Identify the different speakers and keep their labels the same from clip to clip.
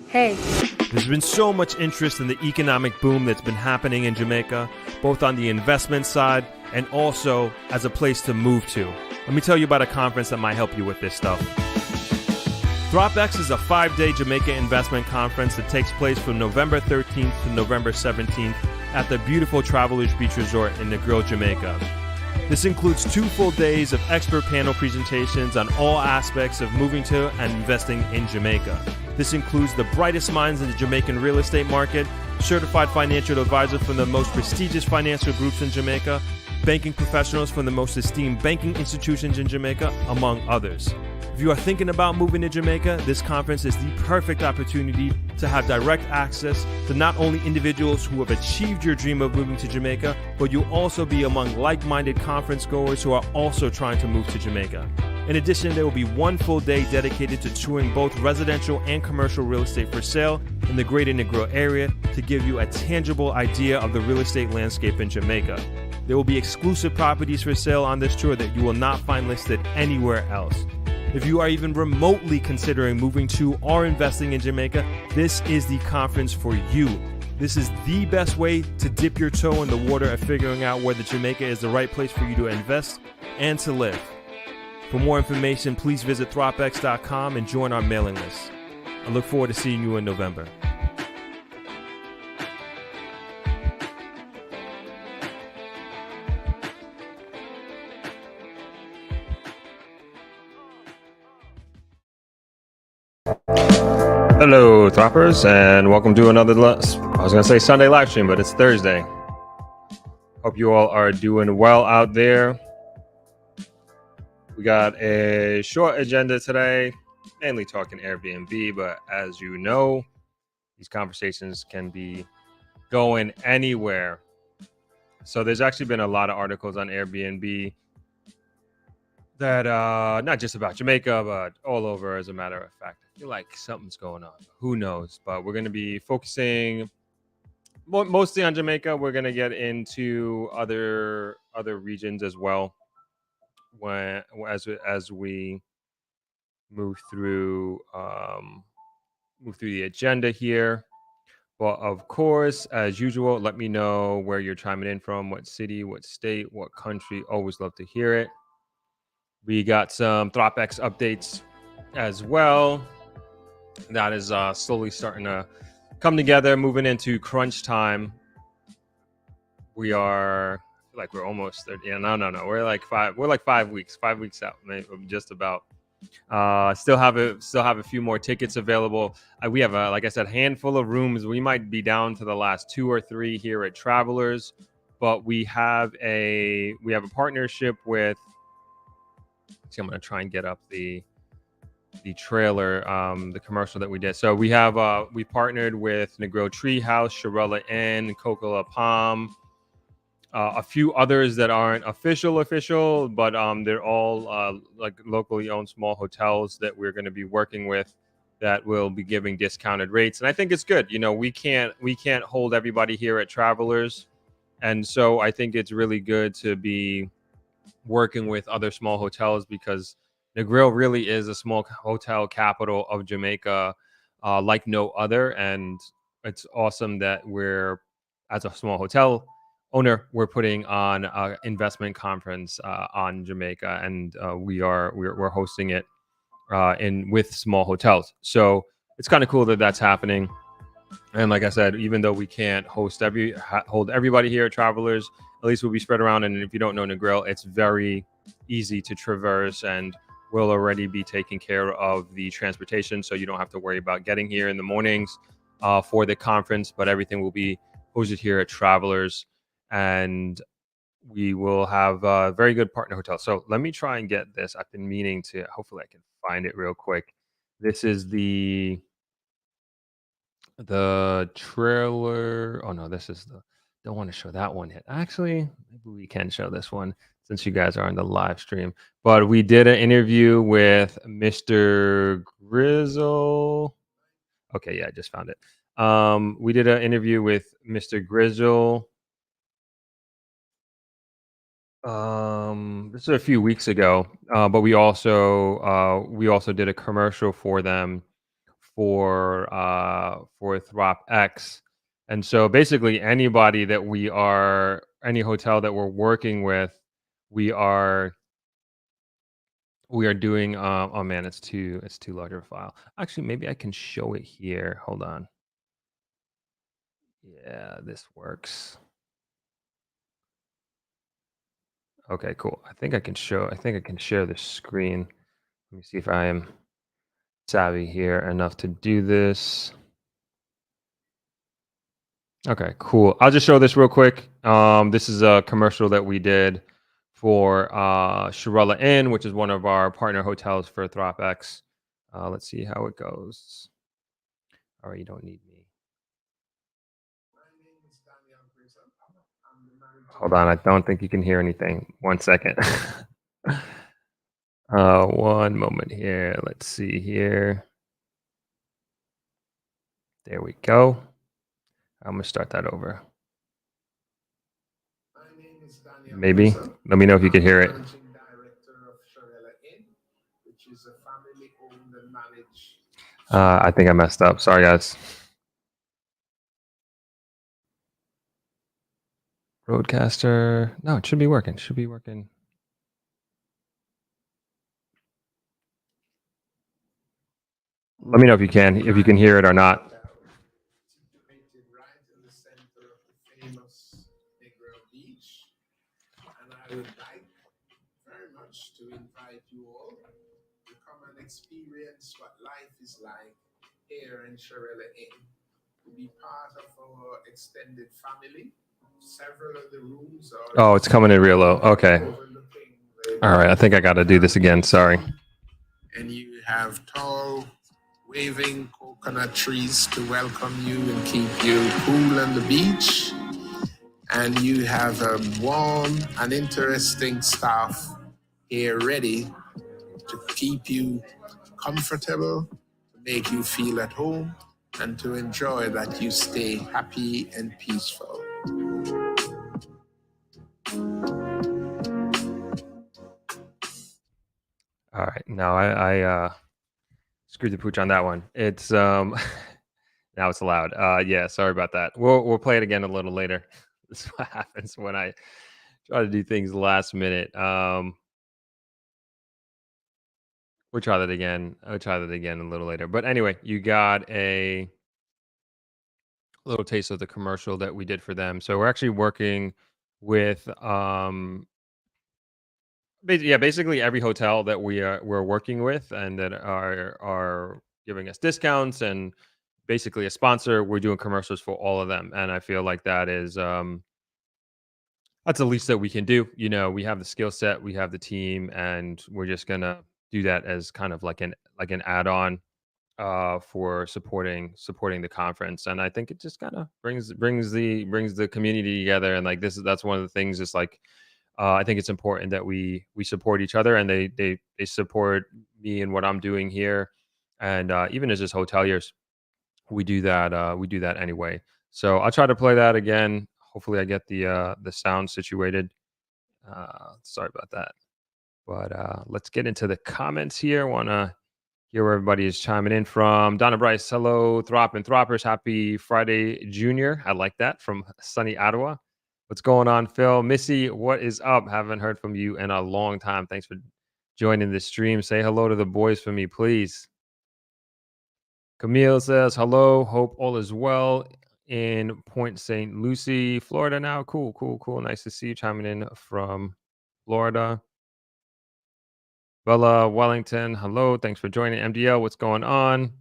Speaker 1: Hey.
Speaker 2: There's been so much interest in the economic boom that's been happening in Jamaica, both on the investment side and also as a place to move to. Let me tell you about a conference that might help you with this stuff. ThropX is a 5-day Jamaica investment conference that takes place from November 13th to November 17th at the beautiful Travelers Beach Resort in Negril, Jamaica. This includes 2 full days of expert panel presentations on all aspects of moving to and investing in Jamaica. This includes the brightest minds in the Jamaican real estate market, certified financial advisors from the most prestigious financial groups in Jamaica, banking professionals from the most esteemed banking institutions in Jamaica, among others. If you are thinking about moving to Jamaica, this conference is the perfect opportunity to have direct access to not only individuals who have achieved your dream of moving to Jamaica, but you'll also be among like-minded conference goers who are also trying to move to Jamaica. In addition, there will be 1 full day dedicated to touring both residential and commercial real estate for sale in the greater Negril area to give you a tangible idea of the real estate landscape in Jamaica. There will be exclusive properties for sale on this tour that you will not find listed anywhere else. If you are even remotely considering moving to or investing in Jamaica, this is the conference for you. This is the best way to dip your toe in the water of figuring out whether Jamaica is the right place for you to invest and to live. For more information, please visit thropx.com and join our mailing list. I look forward to seeing you in November. Hello, Throppers, and welcome to another, Sunday live stream, but it's Thursday. Hope you all are doing well out there. We got a short agenda today, mainly talking Airbnb, but as you know, these conversations can be going anywhere. So there's actually been a lot of articles on Airbnb that not just about Jamaica, but all over, as a matter of fact. I feel like something's going on. Who knows? But we're going to be focusing mostly on Jamaica. We're going to get into other regions as well as we move through the agenda here. But of course, as usual, let me know where you're chiming in from, what city, what state, what country. Always love to hear it. We got some ThropX updates as well. That is slowly starting to come together, moving into crunch time. We are like we're almost there. Yeah, no. We're like 5 weeks out, maybe just about. Still have a few more tickets available. We have like I said, handful of rooms. We might be down to the last 2 or 3 here at Travelers, but we have a partnership with. See, I'm gonna try and get up the trailer, the commercial that we did. So we partnered with Negril Treehouse, Shirella Inn, Coca La Palm, a few others that aren't official, but they're all like locally owned small hotels that we're going to be working with that will be giving discounted rates. And I think it's good. You know, we can't hold everybody here at Travelers, and so I think it's really good to be working with other small hotels because Negril really is a small hotel capital of Jamaica, like no other. And it's awesome that we're, as a small hotel owner, we're putting on an investment conference on Jamaica, and we're hosting it with small hotels. So it's kind of cool that that's happening. And like I said, even though we can't hold everybody here at Travelers, at least we'll be spread around. And if you don't know Negril, it's very easy to traverse, and we'll already be taking care of the transportation, so you don't have to worry about getting here in the mornings for the conference. But everything will be hosted here at Travelers, and we will have a very good partner hotel. So let me try and get this. I've been meaning to. Hopefully, I can find it real quick. This is the trailer. Oh no, this is the. Don't want to show that one yet. Actually, maybe we can show this one since you guys are on the live stream. But we did an interview with Mr. Grizzle. Okay, yeah, I just found it. We did an interview with Mr. Grizzle. This is a few weeks ago, but we also did a commercial for them for Throp X. And so basically anybody that any hotel that we're working with, we are we are doing oh man, it's too large of a file. Actually, maybe I can show it here. Hold on. Yeah, this works. Okay, cool. I think I can share the screen. Let me see if I am savvy here enough to do this. Okay, cool. I'll just show this real quick. This is a commercial that we did for Shirella Inn, which is one of our partner hotels for ThropX. Let's see how it goes. All right, you don't need me. Hold on, I don't think you can hear anything. 1 second. One moment here. Let's see here. There we go. I'm gonna start that over. Maybe. Let me know if you can hear it. I think I messed up. Sorry, guys. Broadcaster. No, it should be working. Should be working. Let me know if you can hear it or not. Right in the center of the famous Negril beach, and I would like very much to invite you all to come and experience what life is like here in Shirella Inn. To be part of our extended family. Several of the rooms are. Oh, it's coming in real low. Okay. All right. I think I got to do this again. Sorry. And you have tall, waving coconut trees to welcome you and keep you cool on the beach. And you have a warm and interesting staff here ready to keep you comfortable, to make you feel at home, and to enjoy that you stay happy and peaceful. All right. No, I screwed the pooch on that one. It's now it's allowed. Yeah, sorry about that. We'll play it again a little later. This is what happens when I try to do things last minute. We'll try that again. I'll try that again a little later. But anyway, you got a little taste of the commercial that we did for them. So we're actually working with basically every hotel that we're working with and that are giving us discounts and basically a sponsor. We're doing commercials for all of them, and I feel like that is that's the least that we can do. You know, we have the skill set, we have the team, and we're just gonna do that as kind of like an add-on for supporting the conference. And I think it just kind of brings the community together. And like that's one of the things. Is like I think it's important that we support each other, and they support me and what I'm doing here. And even as just hoteliers, we do that anyway. So I'll try to play that again. Hopefully, I get the sound situated. Sorry about that. But let's get into the comments here. Want to hear where everybody is chiming in from. Donna Bryce, hello, Throp and Throppers. Happy Friday, Junior. I like that from sunny Ottawa. What's going on, Phil? Missy, what is up? Haven't heard from you in a long time. Thanks for joining the stream. Say hello to the boys for me, please. Camille says hello. Hope all is well in Point St. Lucie, Florida now. Cool, cool, cool. Nice to see you chiming in from Florida. Bella Wellington, hello. Thanks for joining. MDL, what's going on?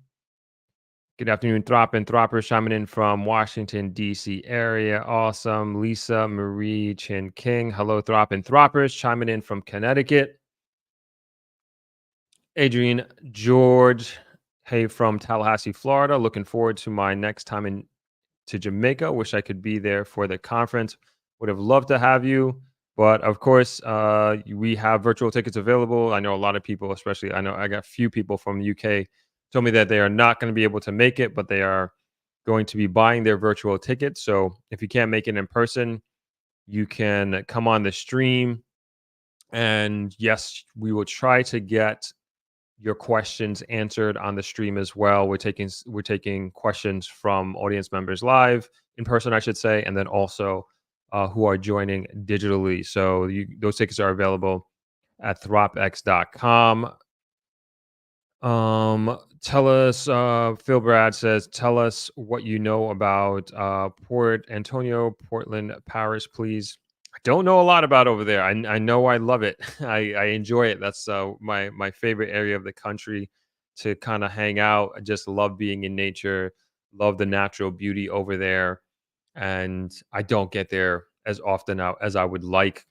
Speaker 2: Good afternoon, Throp and Throppers chiming in from Washington, D.C. area. Awesome. Lisa Marie Chin King, hello, Throp and Throppers chiming in from Connecticut. Adrian George, hey, from Tallahassee, Florida. Looking forward to my next time to Jamaica. Wish I could be there for the conference. Would have loved to have you. But of course, we have virtual tickets available. I know a lot of people, especially I got a few people from the UK, told me that they are not going to be able to make it, but they are going to be buying their virtual tickets. So if you can't make it in person, you can come on the stream. And yes, we will try to get your questions answered on the stream as well. We're taking questions from audience members live in person, I should say, and then also who are joining digitally. So those tickets are available at thropx.com. Tell us, Phil Brad says, tell us what you know about Port Antonio, Portland, Paris, please. I don't know a lot about over there. I know I love it. I enjoy it. That's my favorite area of the country to kind of hang out. I just love being in nature, love the natural beauty over there. And I don't get there as often as I would like.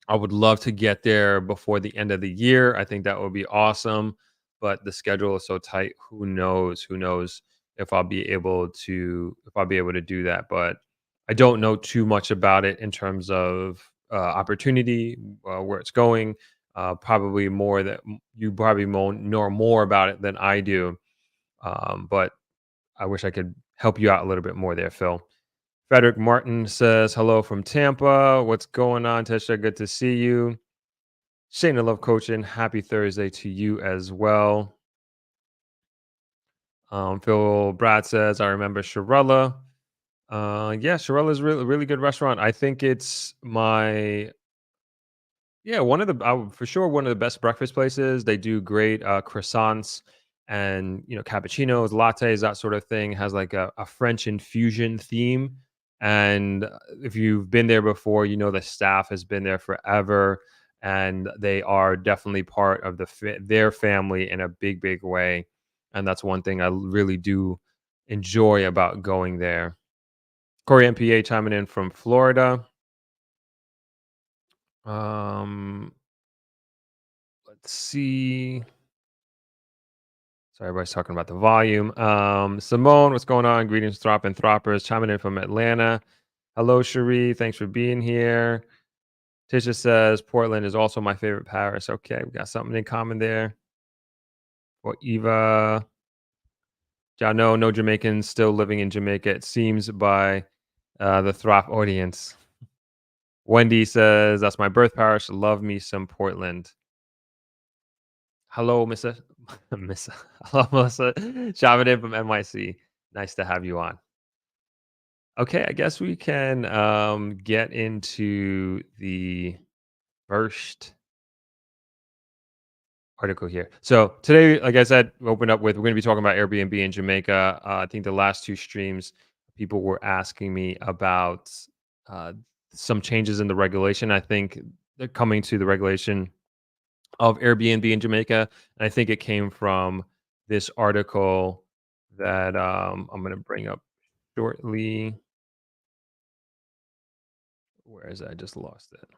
Speaker 2: I would love to get there before the end of the year. I think that would be awesome, but the schedule is so tight. Who knows? Who knows if I'll be able to do that? But I don't know too much about it in terms of opportunity, where it's going. Probably more that you probably know more about it than I do. But I wish I could help you out a little bit more there, Phil. Frederick Martin says hello from Tampa. What's going on, Tisha? Good to see you. Shane, I love coaching. Happy Thursday to you as well. Phil Brad says, I remember Shirella. Yeah, Shirella is really, really good restaurant. I think it's one of the for sure one of the best breakfast places. They do great croissants and cappuccinos, lattes, that sort of thing. Has like a French infusion theme, and if you've been there before, the staff has been there forever, and they are definitely part of their family in a big, big way. And that's one thing I really do enjoy about going there. Corey MPA chiming in from Florida. Um, let's see. Sorry, everybody's talking about the volume. Simone, what's going on? Greetings, Throp and Throppers, chiming in from Atlanta. Hello, Cherie. Thanks for being here. Tisha says Portland is also my favorite Paris. Okay, we got something in common there. Well, Eva, Jano, no Jamaicans still living in Jamaica, it seems, by the Throp audience. Wendy says, that's my birth parish. Love me some Portland. Hello, Mr. Miss. Hello, Melissa. Shavadin from NYC. Nice to have you on. Okay, I guess we can get into the first article here. So today, like I said, we're going to be talking about Airbnb in Jamaica. I think the last two streams, people were asking me about uh, some changes in the regulation. I think they're coming to the regulation of Airbnb in Jamaica, and I think it came from this article that I'm going to bring up shortly. Where is it? I just lost it.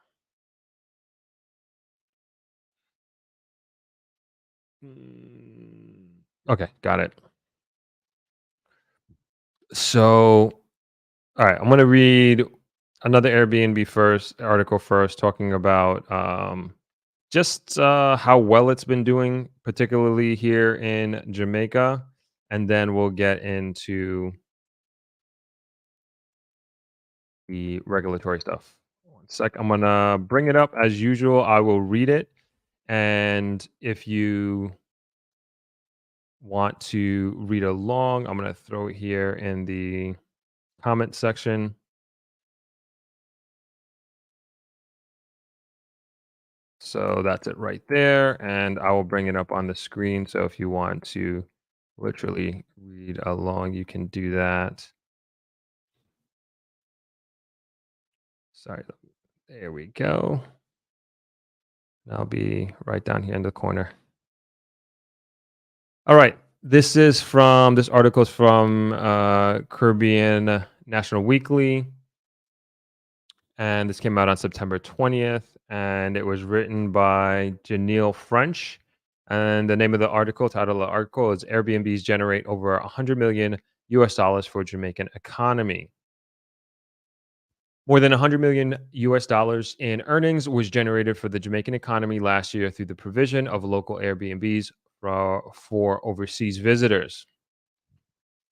Speaker 2: Okay, got it. So, all right, I'm going to read another Airbnb first article first, talking about just how well it's been doing, particularly here in Jamaica, and then we'll get into the regulatory stuff. One sec. I'm gonna bring it up as usual. I will read it, and if you want to read along, I'm gonna throw it here in the comment section. So that's it right there, and I will bring it up on the screen. So if you want to literally read along, you can do that. Sorry, there we go. I'll be right down here in the corner. All right. This article is from Caribbean National Weekly, and this came out on September 20th, and it was written by Janelle French. And the name of the title of the article is Airbnbs generate over 100 million US dollars for Jamaican economy. More than 100 million US dollars in earnings was generated for the Jamaican economy last year through the provision of local Airbnbs for overseas visitors.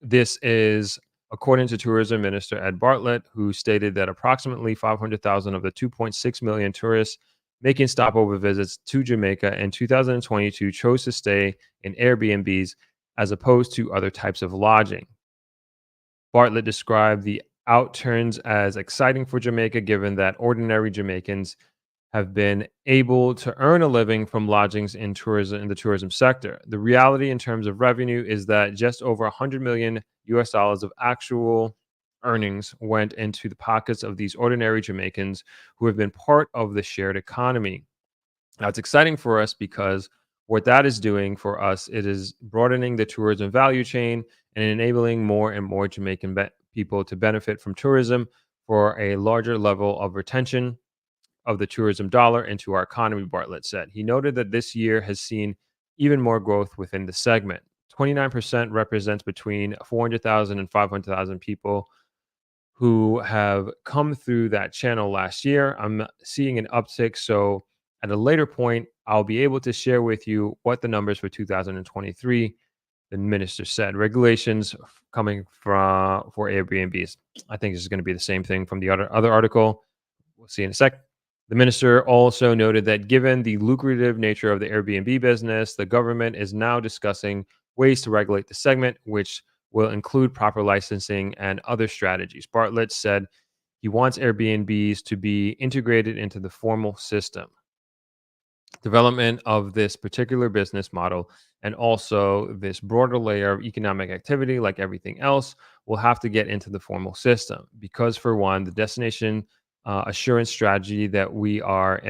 Speaker 2: This is according to Tourism Minister Ed Bartlett, who stated that approximately 500,000 of the 2.6 million tourists making stopover visits to Jamaica in 2022 chose to stay in Airbnbs as opposed to other types of lodging. Bartlett described the outturns as exciting for Jamaica, given that ordinary Jamaicans have been able to earn a living from lodgings in the tourism sector. The reality in terms of revenue is that just over 100 million US dollars of actual earnings went into the pockets of these ordinary Jamaicans who have been part of the shared economy. Now, it's exciting for us because what that is doing for us, it is broadening the tourism value chain and enabling more and more people to benefit from tourism for a larger level of retention of the tourism dollar into our economy, Bartlett said. He noted that this year has seen even more growth within the segment. 29% represents between 400,000 and 500,000 people who have come through that channel last year. I'm seeing an uptick. So at a later point, I'll be able to share with you what the numbers for 2023, the minister said. Regulations coming from for Airbnbs. I think this is going to be the same thing from the other article. We'll see in a sec. The minister also noted that given the lucrative nature of the Airbnb business, the government is now discussing ways to regulate the segment, which will include proper licensing and other strategies. Bartlett said he wants Airbnbs to be integrated into the formal system. Development of this particular business model and also this broader layer of economic activity, like everything else, will have to get into the formal system because, for one, the destination assurance strategy that we are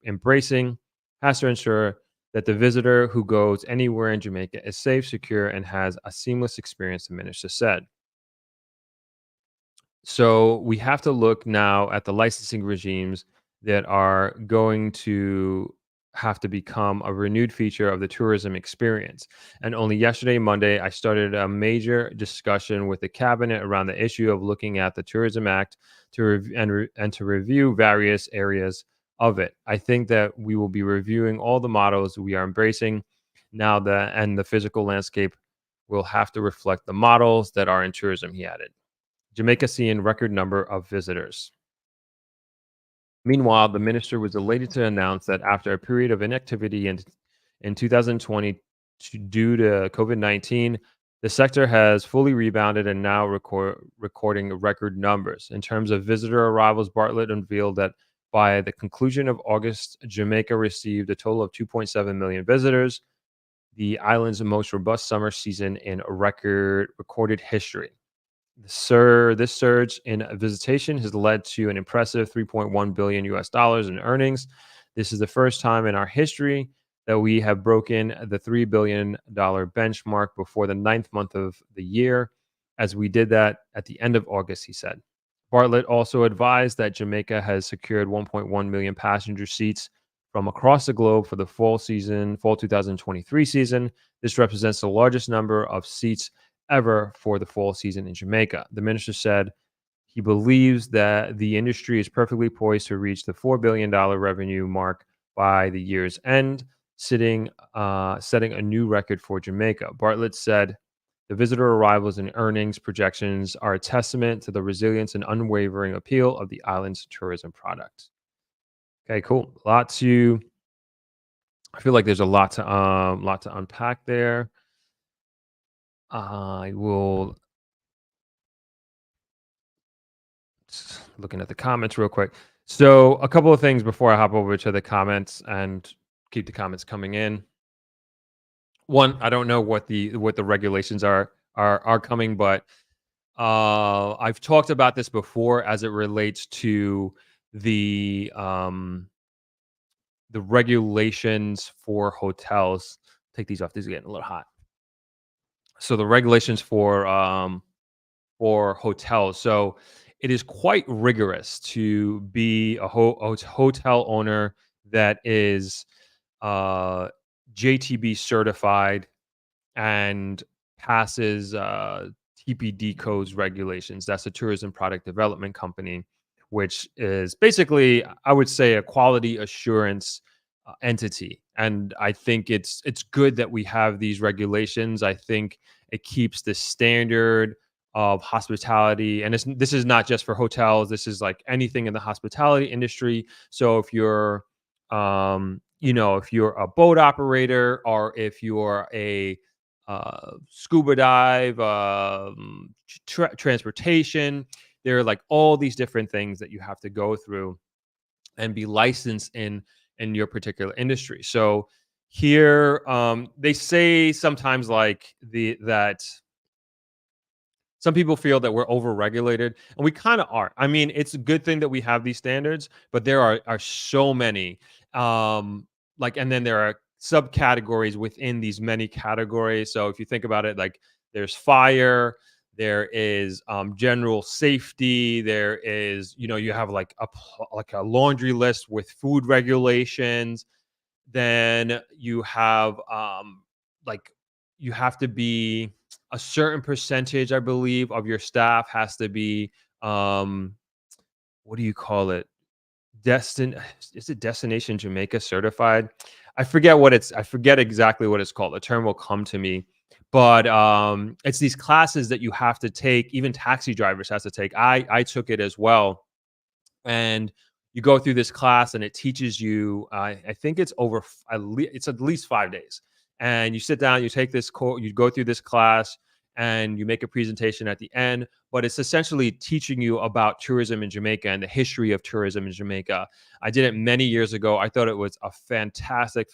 Speaker 2: embracing has to ensure that the visitor who goes anywhere in Jamaica is safe, secure, and has a seamless experience, the minister said. So we have to look now at the licensing regimes that are going to have to become a renewed feature of the tourism experience. And only yesterday, Monday, I started a major discussion with the cabinet around the issue of looking at the Tourism Act and to review various areas of it. I think that we will be reviewing all the models we are embracing now that and the physical landscape will have to reflect the models that are in tourism, he added. Jamaica seeing record number of visitors. Meanwhile, the minister was elated to announce that after a period of inactivity in 2020 due to COVID-19, the sector has fully rebounded and now recording record numbers. In terms of visitor arrivals, Bartlett unveiled that by the conclusion of August, Jamaica received a total of 2.7 million visitors, the island's most robust summer season in recorded history. This surge in visitation has led to an impressive 3.1 billion US dollars in earnings. This is the first time in our history that we have broken the $3 billion benchmark before the ninth month of the year, as we did that at the end of August, he said. Bartlett also advised that Jamaica has secured 1.1 million passenger seats from across the globe for the fall 2023 season. This represents the largest number of seats ever for the fall season in Jamaica. The minister said he believes that the industry is perfectly poised to reach the $4 billion revenue mark by the year's end, setting a new record for Jamaica. Bartlett said the visitor arrivals and earnings projections are a testament to the resilience and unwavering appeal of the island's tourism product. Okay, cool. I feel like there's a lot to unpack there. I will looking at the comments real quick. So a couple of things before I hop over to the comments and keep the comments coming in. One, I don't know what the regulations are coming, but I've talked about this before as it relates to the um, the regulations for hotels. Take these off. These are getting a little hot. So the regulations for hotels. So it is quite rigorous to be a hotel owner that is uh, JTB certified and passes TPD codes regulations. That's a tourism product development company, which is basically, I would say, a quality assurance entity. And I think it's good that we have these regulations. I think it keeps the standard of hospitality, and this is not just for hotels. This is like anything in the hospitality industry. So if you're If you're a boat operator or if you're a scuba dive, transportation, there are like all these different things that you have to go through and be licensed in your particular industry. So here, they say sometimes like the that some people feel that we're overregulated, and we kind of are. I mean, it's a good thing that we have these standards, but there are so many. And then there are subcategories within these many categories. So if you think about it, like there's fire, there is general safety, there is you have like like a laundry list with food regulations. Then you have like you have to be a certain percentage, I believe, of your staff has to be um what do you call it? Destin is it Destination Jamaica certified? I forget exactly what it's called. The term will come to me. But it's these classes that you have to take, even taxi drivers has to take. I took it as well, and you go through this class and it teaches you I think it's it's at least 5 days, and you sit down, you take this course, you go through this class, and you make a presentation at the end, but it's essentially teaching you about tourism in Jamaica and the history of tourism in Jamaica. I did it many years ago. I thought it was a fantastic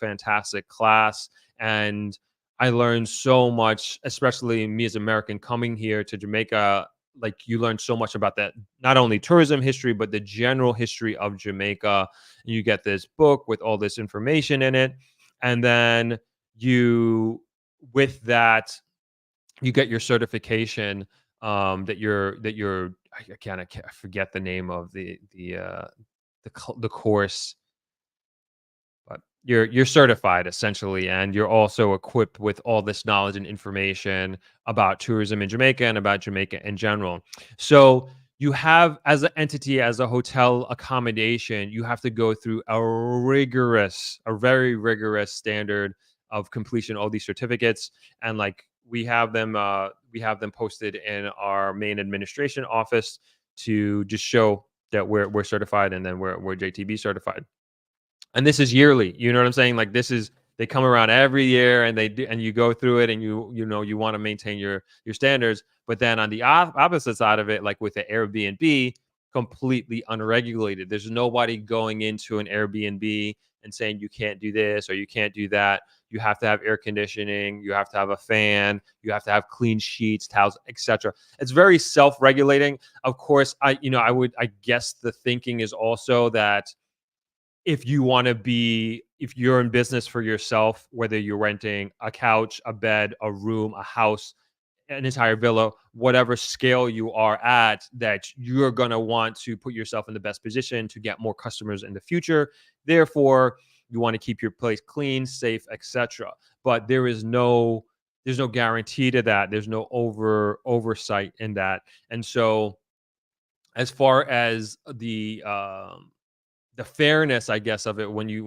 Speaker 2: class, and I learned so much, especially me as American coming here to Jamaica. Like, you learn so much about that, not only tourism history, but the general history of Jamaica. You get this book with all this information in it. And then you, with that, you get your certification I forget the name of the course, but you're certified essentially, and you're also equipped with all this knowledge and information about tourism in Jamaica and about Jamaica in general. So you have, as an entity, as a hotel accommodation, you have to go through a very rigorous standard of completion, all these certificates. And like we have them posted in our main administration office to just show that we're certified, and then we're JTB certified. And this is yearly, you know what I'm saying? Like, this is they come around every year, and they do, and you go through it, and you want to maintain your standards. But then on the opposite side of it, like with the Airbnb, completely unregulated. There's nobody going into an Airbnb and saying you can't do this or you can't do that. You have to have air conditioning, you have to have a fan, you have to have clean sheets, towels, etc. It's very self-regulating. Of course, I guess the thinking is also that if you're in business for yourself, whether you're renting a couch, a bed, a room, a house, an entire villa, whatever scale you are at, that you're going to want to put yourself in the best position to get more customers in the future. Therefore, you want to keep your place clean, safe, etc. But there's no guarantee to that. There's no oversight in that. And so, as far as the fairness, I guess, of it, when you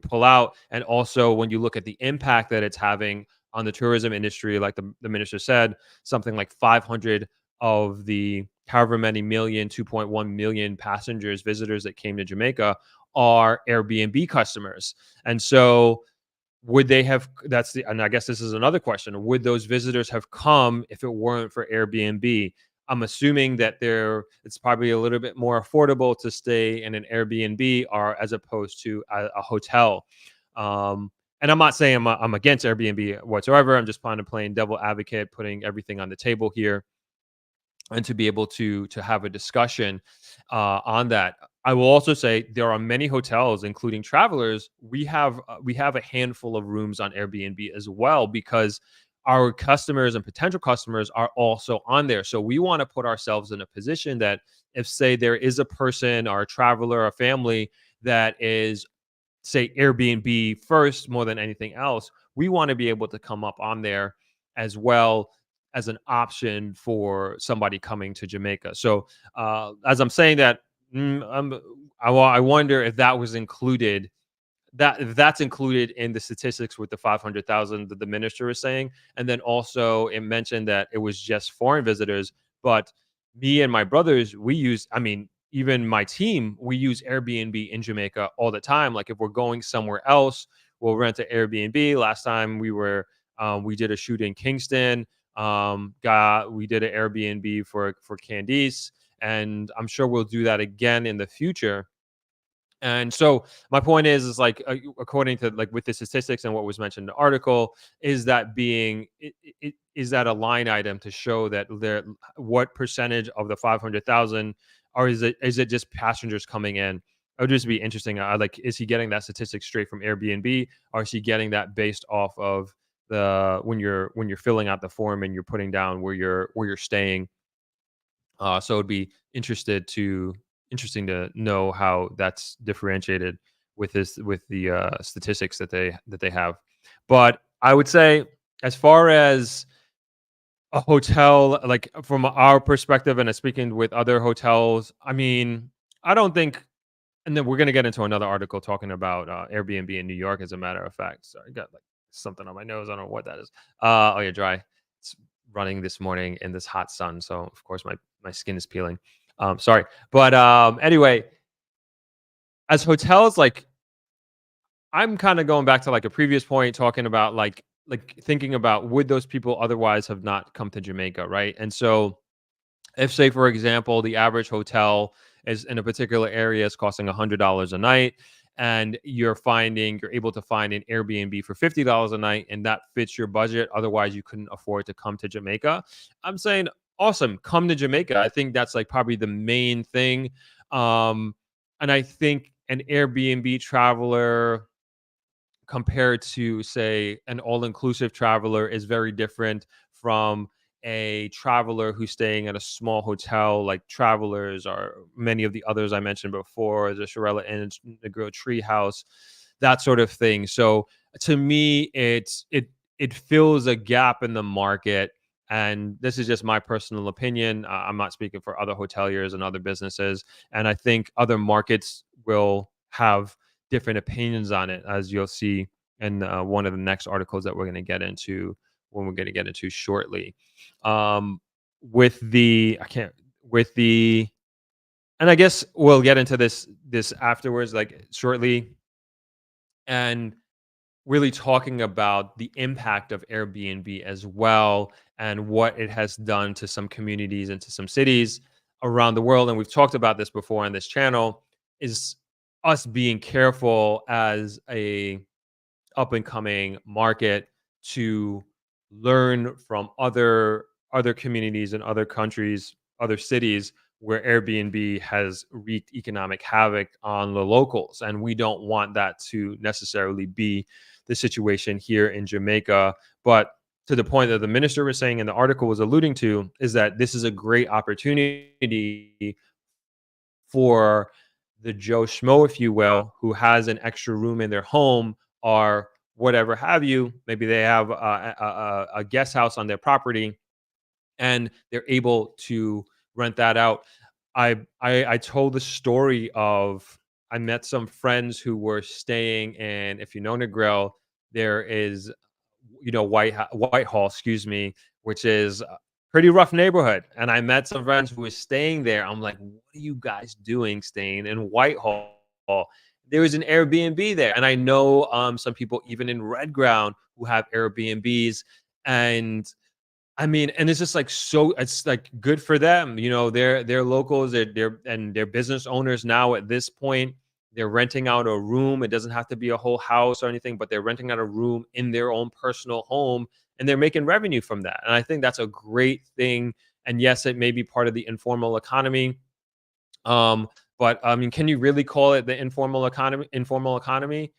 Speaker 2: pull out, and also when you look at the impact that it's having on the tourism industry, like the minister said, something like 500 of the however many million, 2.1 million passengers, visitors that came to Jamaica are Airbnb customers. And so would they have and I guess this is another question. Would those visitors have come if it weren't for Airbnb? I'm assuming that it's probably a little bit more affordable to stay in an Airbnb or as opposed to a hotel. And I'm not saying I'm against Airbnb whatsoever. I'm just playing devil advocate, putting everything on the table here, and to be able to have a discussion on that. I will also say there are many hotels, including travelers. We have a handful of rooms on Airbnb as well, because our customers and potential customers are also on there. So we want to put ourselves in a position that if, say, there is a person or a traveler or a family that is, say, Airbnb first more than anything else, we want to be able to come up on there as well as an option for somebody coming to Jamaica. So as I'm saying that, I wonder if that was included. That if that's included in the statistics with the 500,000 that the minister was saying, and then also it mentioned that it was just foreign visitors. But me and my brothers, we use. I mean, even my team, we use Airbnb in Jamaica all the time. Like if we're going somewhere else, we'll rent an Airbnb. Last time we did a shoot in Kingston. Got we did an Airbnb for Candice, and I'm sure we'll do that again in the future. And so my point is like according to like with the statistics and what was mentioned in the article, is that is that a line item to show that there what percentage of the 500,000, or is it just passengers coming in? It would just be interesting. Like, is he getting that statistic straight from Airbnb, or is he getting that based off of the when you're filling out the form and you're putting down where you're staying? So it'd be interesting to know how that's differentiated with the statistics that they have. But I would say, as far as a hotel, like from our perspective, and speaking with other hotels, I mean, I don't think. And then we're gonna get into another article talking about Airbnb in New York. As a matter of fact, sorry, I got like something on my nose. I don't know what that is. Oh yeah, dry. It's running this morning in this hot sun, so of course my skin is peeling. Sorry, but anyway, as hotels, like I'm kind of going back to like a previous point, talking about like thinking about would those people otherwise have not come to Jamaica, right? And so if, say, for example, the average hotel is in a particular area is costing $100 a night, and you're able to find an Airbnb for $50 a night, and that fits your budget. Otherwise, you couldn't afford to come to Jamaica. I'm saying, awesome, come to Jamaica. I think that's like probably the main thing. Um, and I think an Airbnb traveler compared to, say, an all-inclusive traveler is very different from a traveler who's staying at a small hotel, like Travelers or many of the others I mentioned before, the Shirella Inn, Negril Treehouse, that sort of thing. So to me, it fills a gap in the market. And this is just my personal opinion. I'm not speaking for other hoteliers and other businesses. And I think other markets will have different opinions on it, as you'll see in one of the next articles that we're going to get into when we're going to get into shortly. Um, with the I can't with the and I guess we'll get into this afterwards, like shortly, and really talking about the impact of Airbnb as well and what it has done to some communities and to some cities around the world. And we've talked about this before on this channel, is us being careful as a up and coming market to learn from other communities and other countries, other cities where Airbnb has wreaked economic havoc on the locals, and we don't want that to necessarily be the situation here in Jamaica. But to the point that the minister was saying in the article was alluding to, is that this is a great opportunity for the Joe Schmo, if you will, who has an extra room in their home or whatever have you. Maybe they have a guest house on their property and they're able to rent that out. I told the story of I met some friends who were staying in, if you know Negril, there is, Whitehall, excuse me, which is a pretty rough neighborhood. And I met some friends who were staying there. I'm like, what are you guys doing staying in Whitehall? There was an Airbnb there, and I know some people even in Red Ground who have Airbnbs, and I mean, and it's just like it's like good for them. They're locals, they're business owners now at this point. They're renting out a room. It doesn't have to be a whole house or anything, but they're renting out a room in their own personal home, and they're making revenue from that. And I think that's a great thing. And yes, it may be part of the informal economy. But I mean, can you really call it the informal economy? Informal economy,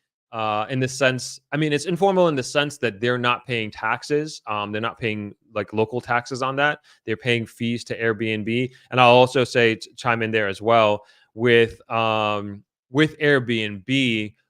Speaker 2: in the sense, I mean, it's informal in the sense that they're not paying taxes. They're not paying like local taxes on that. They're paying fees to Airbnb, and I'll also say chime in there as well with Airbnb.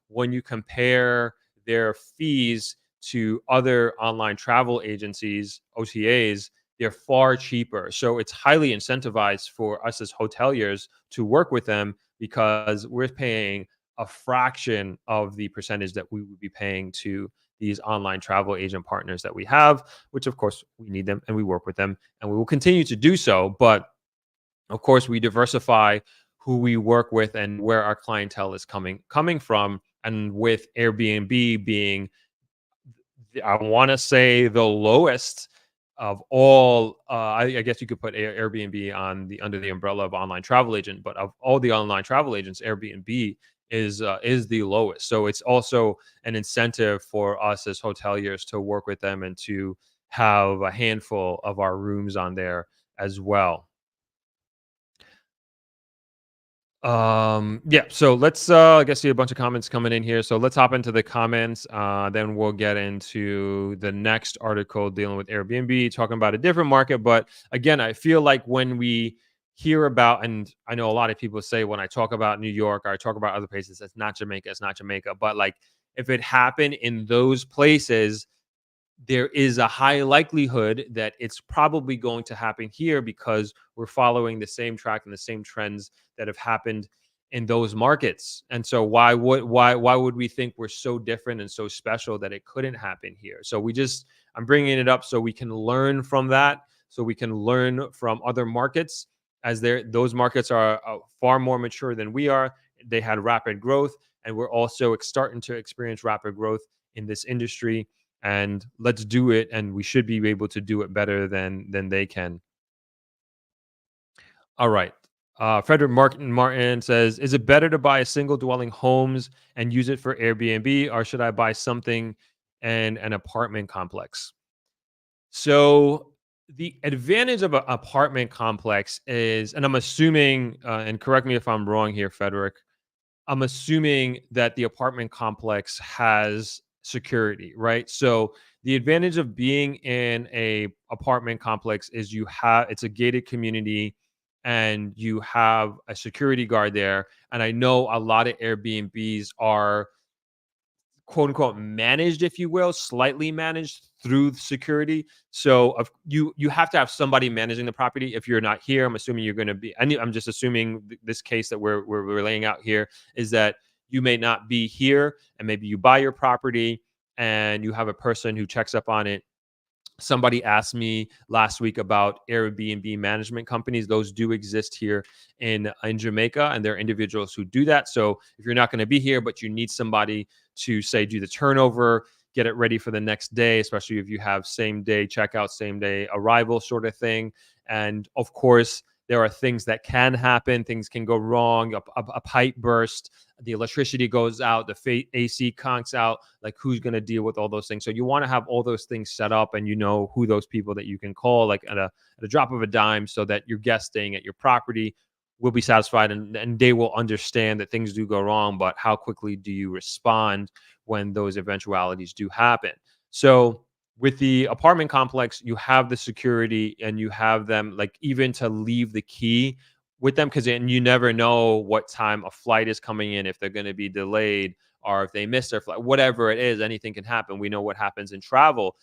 Speaker 2: When you compare their fees to other online travel agencies, OTAs, they're far cheaper. So it's highly incentivized for us as hoteliers to work with them because we're paying a fraction of the percentage that we would be paying to these online travel agent partners that we have, which of course we need them and we work with them and we will continue to do so. But of course, we diversify who we work with and where our clientele is coming from. And with Airbnb being, I want to say, the lowest of all. I guess you could put Airbnb on the under the umbrella of online travel agent, but of all the online travel agents, Airbnb is the lowest. So it's also an incentive for us as hoteliers to work with them and to have a handful of our rooms on there as well. Yeah, so let's I guess see a bunch of comments coming in here. So let's hop into the comments. Then we'll get into the next article dealing with Airbnb, talking about a different market. But again, I feel like when we hear about, and I know a lot of people say when I talk about New York or I talk about other places, it's not Jamaica, it's not Jamaica. But like if it happened in those places, there is a high likelihood that it's probably going to happen here because we're following the same track and the same trends that have happened in those markets. And so why would we think we're so different and so special that it couldn't happen here? So I'm bringing it up so we can learn from that, so we can learn from other markets as those markets are far more mature than we are. They had rapid growth, and we're also starting to experience rapid growth in this industry, and let's do it, and we should be able to do it better than they can. All right. Frederick Martin says, is it better to buy a single dwelling homes and use it for Airbnb, or should I buy something in an apartment complex? So the advantage of an apartment complex is, and I'm assuming, and correct me if I'm wrong here, Frederick, I'm assuming that the apartment complex has security, right? So the advantage of being in a apartment complex is it's a gated community and you have a security guard there. And I know a lot of Airbnbs are quote unquote managed, if you will, slightly managed through security. So you have to have somebody managing the property. If you're not here, I'm assuming you're going to be. I'm just assuming this case that we're laying out here is that you may not be here, and maybe you buy your property and you have a person who checks up on it. Somebody asked me last week about Airbnb management companies. Those do exist here in Jamaica, and there are individuals who do that. So if you're not going to be here, but you need somebody to say do the turnover, get it ready for the next day, especially if you have same day checkout, same day arrival sort of thing. And of course, there are things that can happen. Things can go wrong. A pipe burst, the electricity goes out, the AC conks out. Like, who's going to deal with all those things? So you want to have all those things set up, and you know who those people that you can call, like at a drop of a dime, so that your guests staying at your property will be satisfied, and they will understand that things do go wrong. But how quickly do you respond when those eventualities do happen? So with the apartment complex, you have the security and you have them, like, even to leave the key with them, because you never know what time a flight is coming in, if they're going to be delayed or if they miss their flight, whatever it is, anything can happen. We know what happens in travel.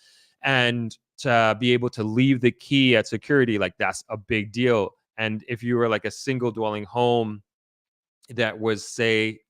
Speaker 2: And to be able to leave the key at security, like, that's a big deal. And if you were like a single dwelling home that was, say,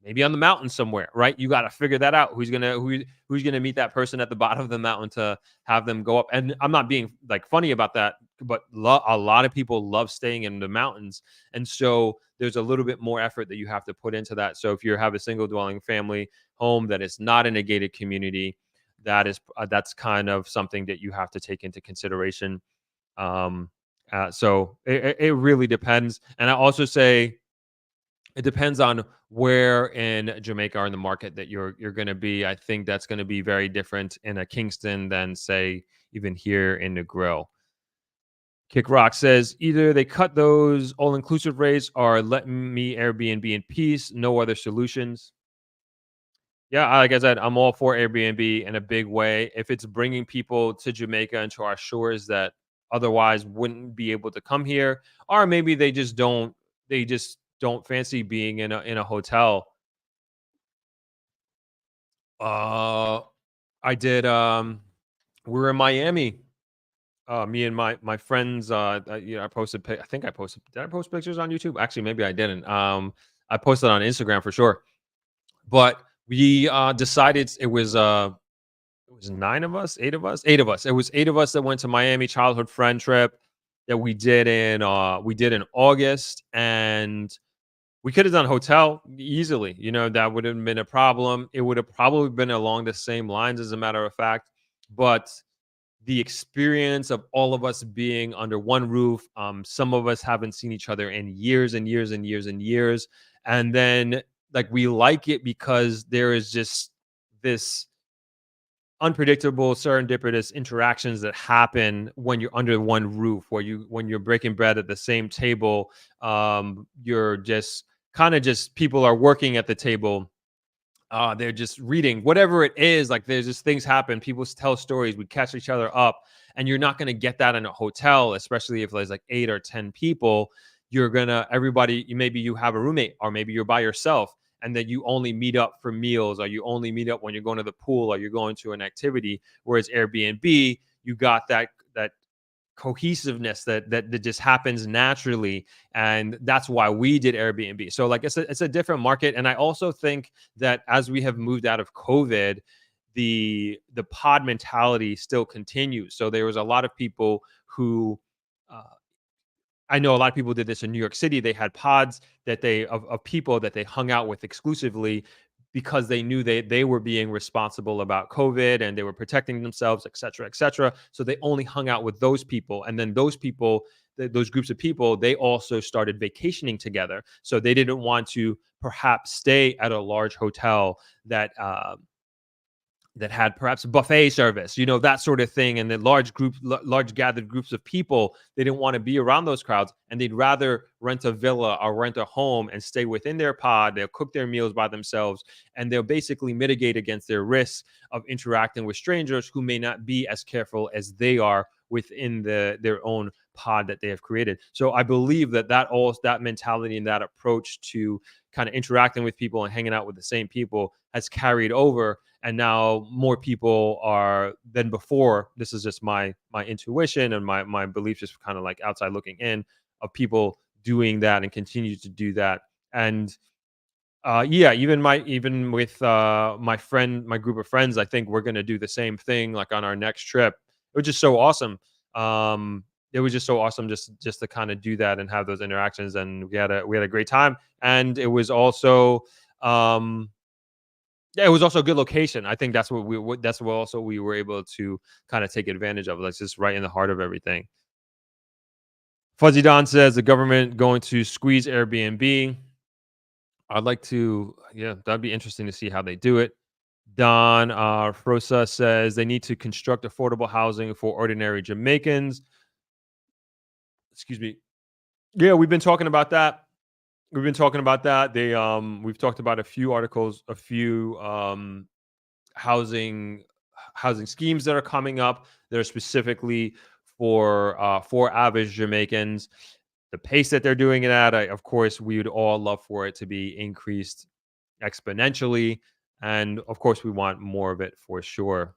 Speaker 2: maybe on the mountain somewhere, right? You got to figure that out. Who's gonna meet that person at the bottom of the mountain to have them go up? And I'm not being like funny about that, but a lot of people love staying in the mountains, and so there's a little bit more effort that you have to put into that. So if you have a single dwelling family home that is not in a gated community, that's kind of something that you have to take into consideration. Um, so it really depends, and I also say it depends on where in Jamaica or in the market that you're going to be. I think that's going to be very different in a Kingston than, say, even here in Negril. Kick Rock says either they cut those all inclusive rates or let me Airbnb in peace. No other solutions. Yeah, like I said, I'm all for Airbnb in a big way. If it's bringing people to Jamaica and to our shores that otherwise wouldn't be able to come here, or maybe they just don't fancy being in a hotel. Uh, I did. We were in Miami. Me and my friends. I posted. I think I posted. Did I post pictures on YouTube? Actually, maybe I didn't. I posted on Instagram for sure. But we decided it was 9 of us, 8 of us, 8 of us. It was 8 of us that went to Miami, childhood friend trip. that we did in August, and we could have done hotel easily. That would have been a problem. It would have probably been along the same lines, as a matter of fact. But the experience of all of us being under one roof, some of us haven't seen each other in years and years and years and years. And then, like, we like it because there is just this unpredictable serendipitous interactions that happen when you're under one roof, where when you're breaking bread at the same table. You're just kind of just people are working at the table, they're just reading whatever it is. Like, there's just things happen, people tell stories, we catch each other up. And you're not going to get that in a hotel, especially if there's like 8 or 10 people. You're gonna everybody maybe you have a roommate, or maybe you're by yourself, and then you only meet up for meals, or you only meet up when you're going to the pool, or you're going to an activity. Whereas Airbnb, you got that cohesiveness that just happens naturally. And that's why we did Airbnb. So, like, it's a different market. And I also think that as we have moved out of COVID, the pod mentality still continues. So there was a lot of people who, uh, I know a lot of people did this in New York City. They had pods that of people that they hung out with exclusively, because they knew they were being responsible about COVID, and they were protecting themselves, et cetera, et cetera. So they only hung out with those people. And then those people, those groups of people, they also started vacationing together. So they didn't want to perhaps stay at a large hotel that had perhaps buffet service, that sort of thing. And the large gathered groups of people, they didn't want to be around those crowds, and they'd rather rent a villa or rent a home and stay within their pod. They'll cook their meals by themselves, and they'll basically mitigate against their risks of interacting with strangers who may not be as careful as they are within their own pod that they have created. So I believe that mentality and that approach to kind of interacting with people and hanging out with the same people has carried over, and now more people are than before. This is just my intuition and my belief, just kind of like outside looking in, of people doing that and continue to do that. And yeah, even with my group of friends, I think we're gonna do the same thing, like, on our next trip. It was just so awesome. Um, it was just so awesome, just to kind of do that and have those interactions, and we had a great time. And it was also, um, yeah, it was also a good location. I think that's what also we were able to kind of take advantage of. Like, just right in the heart of everything. Fuzzy Don says the government going to squeeze Airbnb. I'd like to, yeah, that'd be interesting to see how they do it. Don Frosa says they need to construct affordable housing for ordinary Jamaicans. Excuse me. Yeah, we've been talking about that. We've been talking about that. We've talked about a few articles, a few housing housing schemes that are coming up that are specifically for average Jamaicans. The pace that they're doing it at, of course, we would all love for it to be increased exponentially, and of course, we want more of it for sure.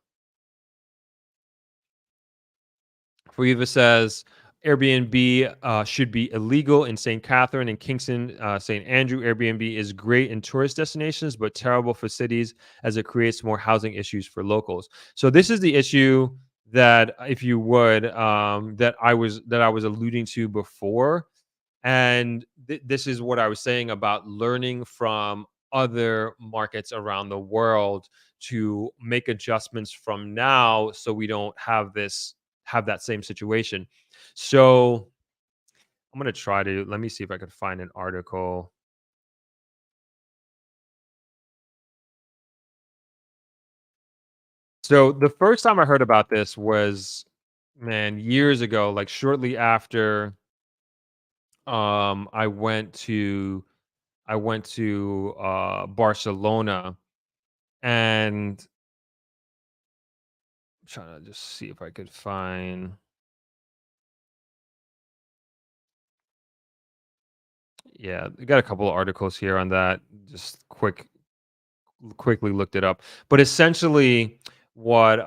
Speaker 2: Frieva says Airbnb should be illegal in St. Catherine and Kingston, St. Andrew. Airbnb is great in tourist destinations, but terrible for cities as it creates more housing issues for locals. So this is the issue that, if you would, that I was alluding to before. And this is what I was saying about learning from other markets around the world to make adjustments from now, so we don't have that same situation. So I'm gonna try to let me see if I could find an article. So the first time I heard about this was, man, years ago, like shortly after I went to Barcelona. And I'm trying to just see if I could find. Yeah, I got a couple of articles here on that. Just quickly looked it up. But essentially, what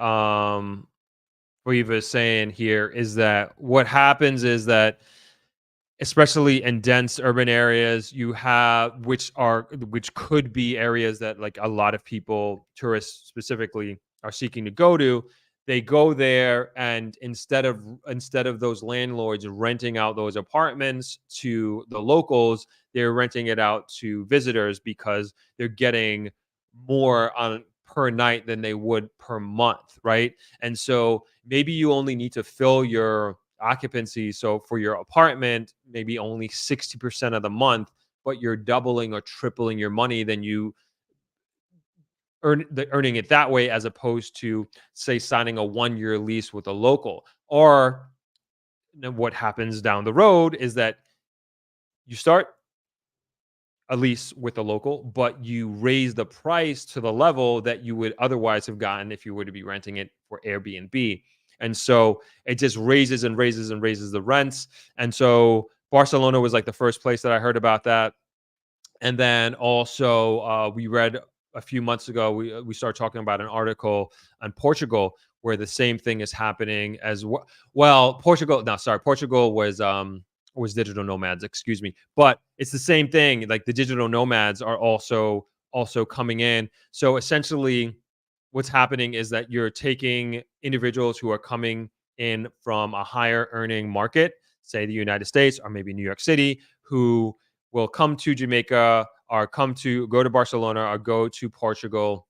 Speaker 2: Eva is saying here is that what happens is that, especially in dense urban areas, you have which could be areas that, like, a lot of people, tourists specifically, are seeking to go to. they go there, and instead of those landlords renting out those apartments to the locals, they're renting it out to visitors because they're getting more on per night than they would per month, right? And so maybe you only need to fill your occupancy, so for your apartment maybe only 60% of the month, but you're doubling or tripling your money than you earning it that way, as opposed to, say, signing a 1-year lease with a local. Or then what happens down the road is that you start a lease with a local, but you raise the price to the level that you would otherwise have gotten if you were to be renting it for Airbnb. And so it just raises and raises and raises the rents. And so Barcelona was like the first place that I heard about that. And then also, we read a few months ago, we started talking about an article on Portugal where the same thing is happening as well. Well, Portugal, no, sorry, Portugal was digital nomads, excuse me, but it's the same thing. Like the digital nomads are also coming in. So essentially, what's happening is that you're taking individuals who are coming in from a higher earning market, say the United States or maybe New York City, who will come to Jamaica or go to Barcelona or go to Portugal,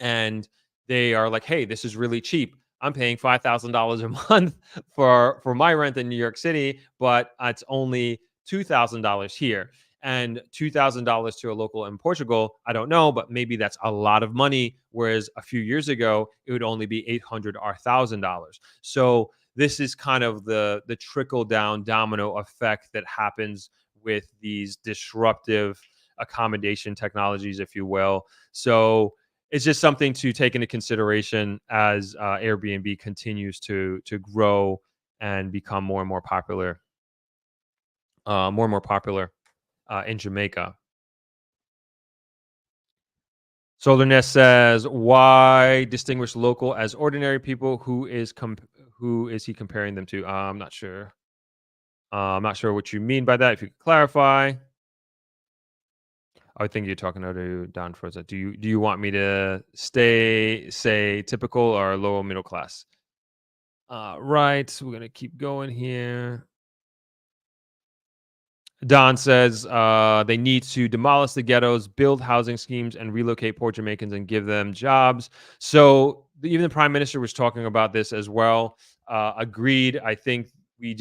Speaker 2: and they are like, "Hey, this is really cheap. I'm paying $5,000 a month for my rent in New York City, but it's only $2,000 here." And $2,000 to a local in Portugal, I don't know, but maybe that's a lot of money. Whereas a few years ago, it would only be 800 or $1,000. So this is kind of the trickle down domino effect that happens with these disruptive accommodation technologies, if you will. So it's just something to take into consideration as Airbnb continues to grow and become more and more popular in Jamaica. Solarness says, "Why distinguish local as ordinary people? Who is he comparing them to?" I'm not sure. I'm not sure what you mean by that. If you could clarify. I think you're talking to Don Froza. Do you want me to say typical or lower middle class? Right. We're gonna keep going here. Don says they need to demolish the ghettos, build housing schemes, and relocate poor Jamaicans and give them jobs. So even the prime minister was talking about this as well. Agreed. I think we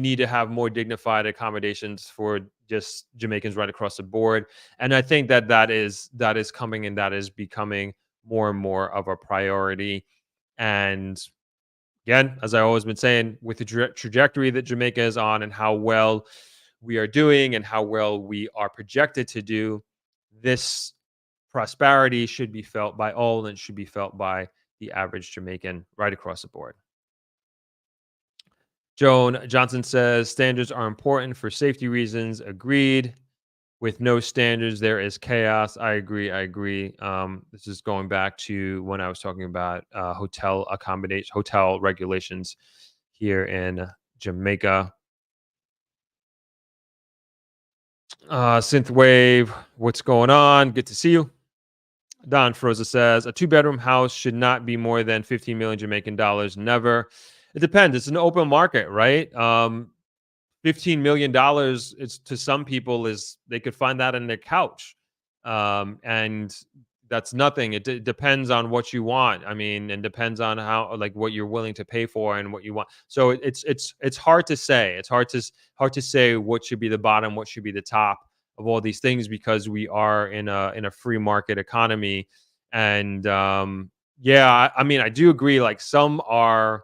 Speaker 2: need to have more dignified accommodations for just Jamaicans right across the board. And I think that is coming, and that is becoming more and more of a priority. And again, as I always been saying, with the trajectory that Jamaica is on and how well we are doing and how well we are projected to do, this prosperity should be felt by all, and should be felt by the average Jamaican right across the board. Joan Johnson says standards are important for safety reasons. Agreed. With no standards, there is chaos. I agree. I agree. This is going back to when I was talking about hotel regulations here in Jamaica. Synthwave, what's going on? Good to see you. Don Froza says a two-bedroom house should not be more than 15 million Jamaican dollars. Never. It depends. It's an open market, right? $15 million, it's to some people, is they could find that on their couch, and that's nothing. It depends on what you want. I mean, and depends on how, like, what you're willing to pay for and what you want. So it's hard to say. It's hard to say what should be the bottom, what should be the top of all these things, because we are in a free market economy. And yeah, I mean, I do agree. Like some are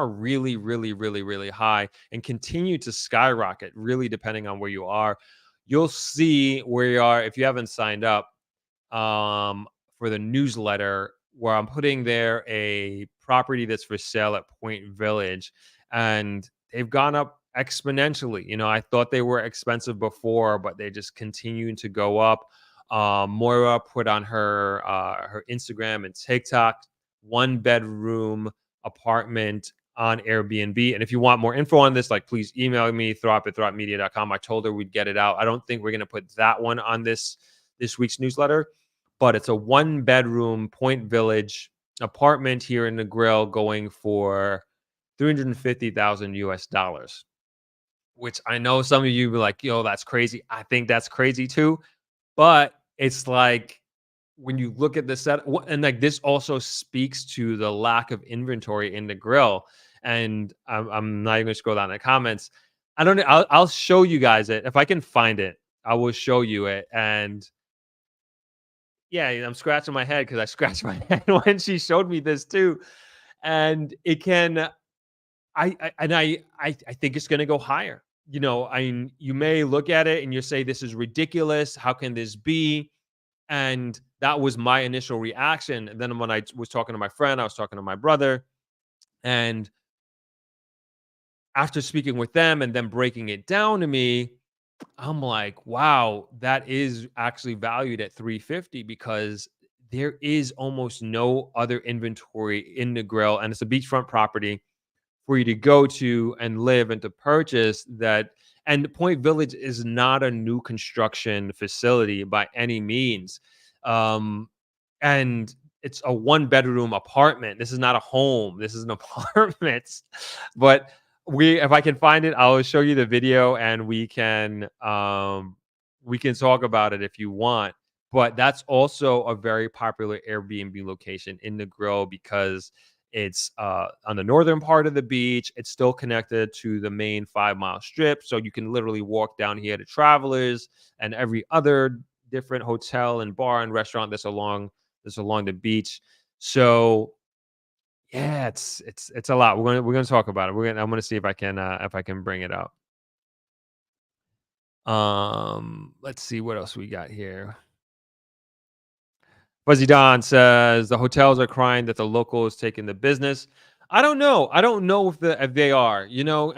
Speaker 2: really, really, really, really high and continue to skyrocket, really depending on where you are. You'll see where you are if you haven't signed up for the newsletter, where I'm putting there a property that's for sale at Point Village, and they've gone up exponentially. I thought they were expensive before, but they just continue to go up. Moira put on her Instagram and TikTok, 1 bedroom apartment on Airbnb. And if you want more info on this, like, please email me, throw@media.com. I told her we'd get it out. I don't think we're going to put that one on this week's newsletter, but it's a one bedroom Point Village apartment here in Negril going for 350,000 US dollars, which I know some of you be like, yo, that's crazy. I think that's crazy too. But it's like when you look at the set, and like this also speaks to the lack of inventory in the grill. And I'm not even gonna scroll down the comments. I don't know. I'll show you guys it if I can find it. I will show you it. And yeah, I'm scratching my head because I scratched my head when she showed me this too. And it can, I think it's gonna go higher. You know, I mean, you may look at it and you say this is ridiculous. How can this be? And that was my initial reaction. And then when I was talking to my friend, I was talking to my brother, and after speaking with them and then breaking it down to me, I'm like, wow, that is actually valued at 350 because there is almost no other inventory in the grill, and it's a beachfront property for you to go to and live and to purchase that. And Point Village is not a new construction facility by any means. Um, and it's a one bedroom apartment. This is not a home. This is an apartment. But if I can find it, I'll show you the video and we can talk about it if you want. But that's also a very popular Airbnb location in the grill because it's on the northern part of the beach. It's still connected to the main 5 mile strip. So you can literally walk down here to Travelers and every other different hotel and bar and restaurant that's along the beach. So yeah, it's a lot. We're gonna talk about it. I'm gonna see if I can bring it up. Let's see what else we got here. Fuzzy Don says the hotels are crying that the locals taking the business. I don't know. I don't know if they are. You know,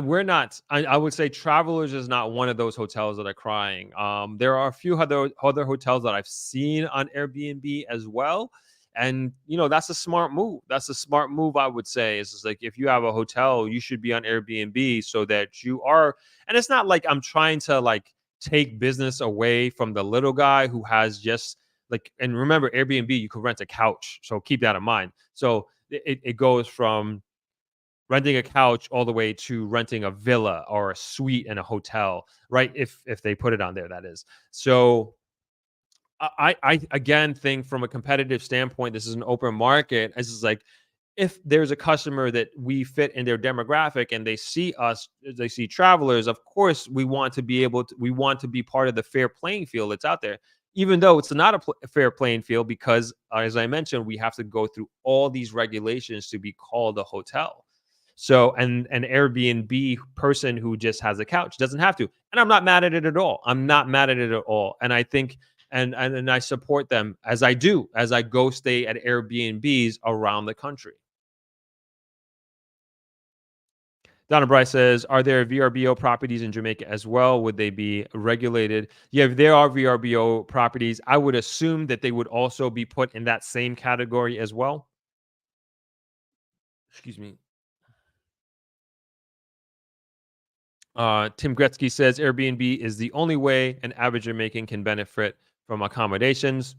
Speaker 2: we're not. I would say Travelers is not one of those hotels that are crying. There are a few other hotels that I've seen on Airbnb as well, and you know that's a smart move. That's a smart move. I would say is like if you have a hotel, you should be on Airbnb so that you are. And it's not like I'm trying to like take business away from the little guy who has just like, and remember Airbnb, you could rent a couch, so keep that in mind. So it goes from renting a couch all the way to renting a villa or a suite in a hotel, right? If they put it on there, that is. So I again think from a competitive standpoint, this is an open market. This is like if there's a customer that we fit in their demographic and they see us, they see Travelers, of course we want to be part of the fair playing field that's out there, even though it's not a fair playing field because, as I mentioned, we have to go through all these regulations to be called a hotel. So, and an Airbnb person who just has a couch doesn't have to. And I'm not mad at it at all. I'm not mad at it at all. And I think, and I support them as I do, as I go stay at Airbnbs around the country. Donna Bryce says, "Are there VRBO properties in Jamaica as well? Would they be regulated?" Yeah, if there are VRBO properties, I would assume that they would also be put in that same category as well. Excuse me. Tim Gretzky says Airbnb is the only way an average Jamaican can benefit from accommodations.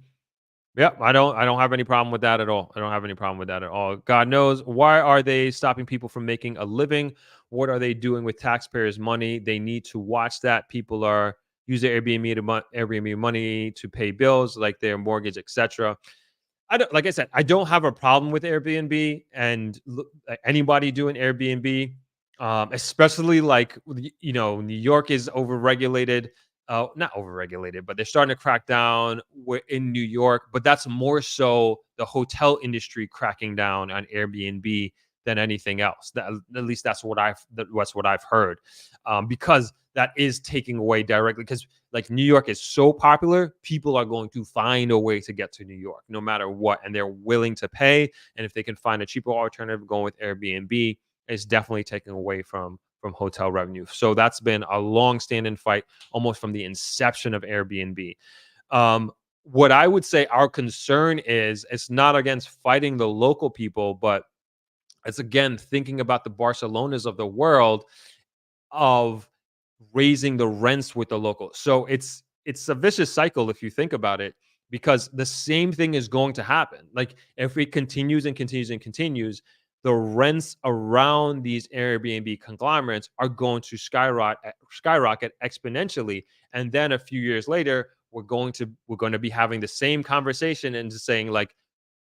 Speaker 2: Yeah, I don't have any problem with that at all. I don't have any problem with that at all. God knows why are they stopping people from making a living? What are they doing with taxpayers' money? They need to watch that. People are using Airbnb money to pay bills like their mortgage, etc. I don't, like I said, I don't have a problem with Airbnb and anybody doing Airbnb, especially like New York is overregulated. Not overregulated, but they're starting to crack down in New York. But that's more so the hotel industry cracking down on Airbnb than anything else. At least that's what I've heard, because that is taking away directly because like New York is so popular, people are going to find a way to get to New York no matter what, and they're willing to pay. And if they can find a cheaper alternative going with Airbnb, it's definitely taking away from hotel revenue. So that's been a long-standing fight almost from the inception of Airbnb. What I would say our concern is it's not against fighting the local people, but it's again thinking about the Barcelonas of the world of raising the rents with the locals. So it's a vicious cycle if you think about it. because the same thing is going to happen. Like if it continues and continues and continues, the rents around these Airbnb conglomerates are going to skyrocket exponentially. And then a few years later, we're going to be having the same conversation and just saying like,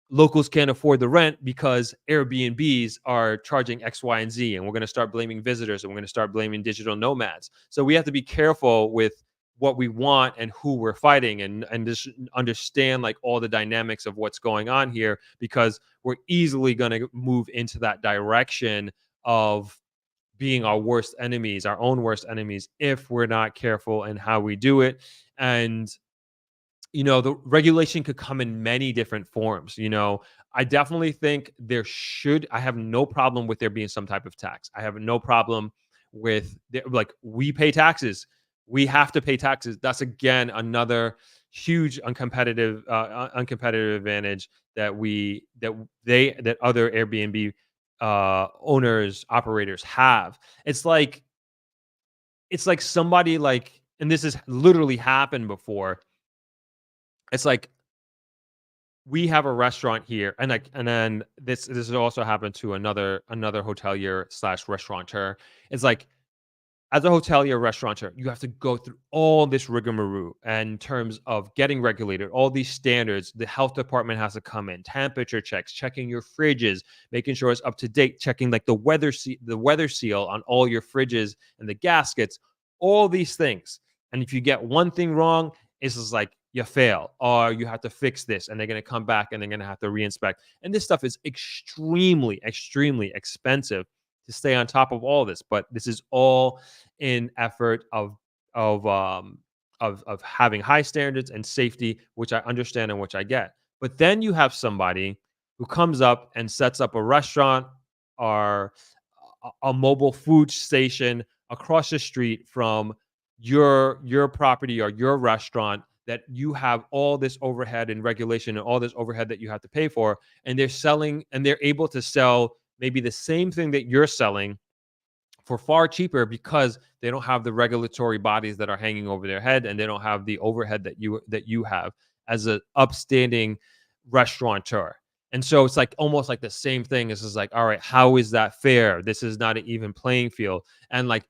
Speaker 2: locals can't afford the rent because Airbnbs are charging X, Y, and Z. And we're going to start blaming visitors and we're going to start blaming digital nomads. So we have to be careful with what we want and who we're fighting, and just understand like all the dynamics of what's going on here, because we're easily going to move into that direction of being our worst enemies, our own worst enemies, if we're not careful in how we do it. And the regulation could come in many different forms. I definitely think I have no problem with there being some type of tax. I have no problem with like, we pay taxes. We have to pay taxes. That's again another huge uncompetitive advantage that other Airbnb owners, operators have. It's like somebody like, and this has literally happened before. It's like, we have a restaurant here, and then this has also happened to another hotelier slash restaurateur. It's like, as a hotelier restaurateur, you have to go through all this rigmarole in terms of getting regulated, all these standards. The health department has to come in, temperature checks, checking your fridges, making sure it's up to date, checking like the weather seal on all your fridges and the gaskets, all these things. And if you get one thing wrong, it's just like you fail, or you have to fix this, and they're going to come back and they're going to have to reinspect. And this stuff is extremely, extremely expensive to stay on top of all this. But this is all in effort of um of having high standards and safety, which I understand and which I get. But then you have somebody who comes up and sets up a restaurant or a mobile food station across the street from your property or your restaurant, that you have all this overhead and regulation and all this overhead that you have to pay for, and they're able to sell maybe the same thing that you're selling for far cheaper, because they don't have the regulatory bodies that are hanging over their head, and they don't have the overhead that you have as an upstanding restaurateur. And so it's like almost like the same thing. It's just like, all right, how is that fair? This is not an even playing field. And like,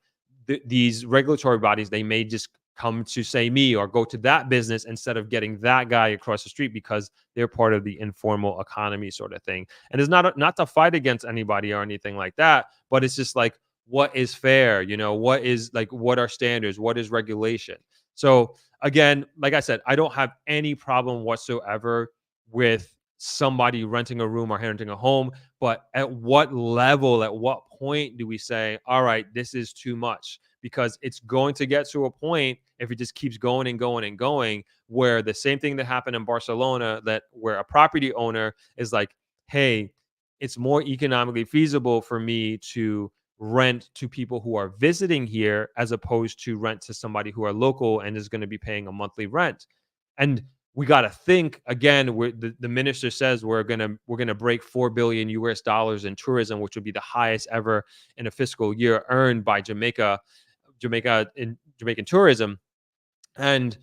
Speaker 2: these regulatory bodies, they may just come to say me or go to that business instead of getting that guy across the street, because they're part of the informal economy sort of thing. And it's not to fight against anybody or anything like that, but it's just like, what is fair? What are standards? What is regulation? So again, like I said, I don't have any problem whatsoever with somebody renting a room or renting a home. But at what level, at what point do we say, all right, this is too much? Because it's going to get to a point, if it just keeps going and going and going, where the same thing that happened in Barcelona, that where a property owner is like, hey, it's more economically feasible for me to rent to people who are visiting here as opposed to rent to somebody who are local and is going to be paying a monthly rent. And we got to think again, the minister says we're gonna break 4 billion US dollars in tourism, which would be the highest ever in a fiscal year earned by Jamaican tourism. And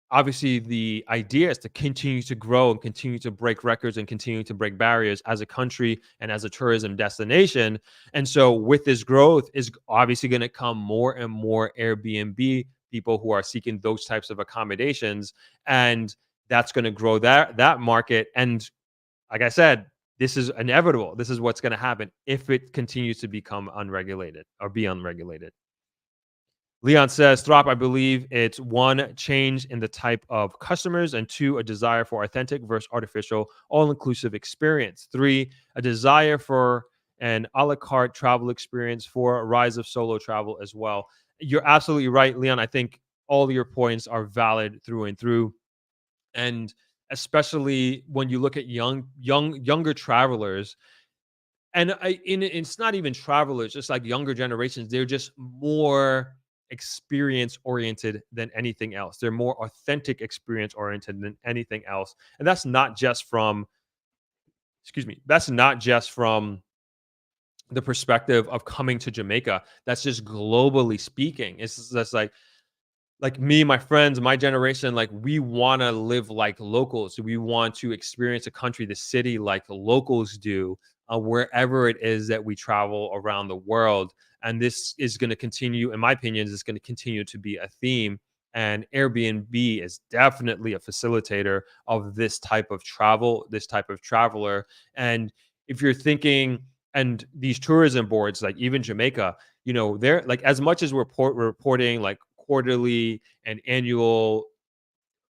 Speaker 2: obviously the idea is to continue to grow and continue to break records and continue to break barriers as a country and as a tourism destination. And so with this growth is obviously going to come more and more Airbnb people who are seeking those types of accommodations, and that's going to grow that market. And like I said, this is inevitable. This is what's going to happen if it continues to become unregulated or be unregulated. Leon says, Throp, I believe it's one, change in the type of customers, and two, a desire for authentic versus artificial, all inclusive experience. Three, a desire for an a la carte travel experience. Four, a rise of solo travel as well. You're absolutely right, Leon. I think all your points are valid through and through. And especially when you look at younger travelers, and it's not even travelers, just like younger generations, they're just more experience oriented than anything else. They're more authentic experience oriented than anything else. And that's not just from, excuse me, that's not just from the perspective of coming to Jamaica. That's just globally speaking. It's just like, like me, my friends, my generation, like we want to live like locals. We want to experience a country, the city, like locals do, wherever it is that we travel around the world. And this is going to continue, in my opinion, is going to continue to be a theme. And Airbnb is definitely a facilitator of this type of travel, this type of traveler. And if you're thinking, and these tourism boards, like even Jamaica, they're like, as much as we're reporting like quarterly and annual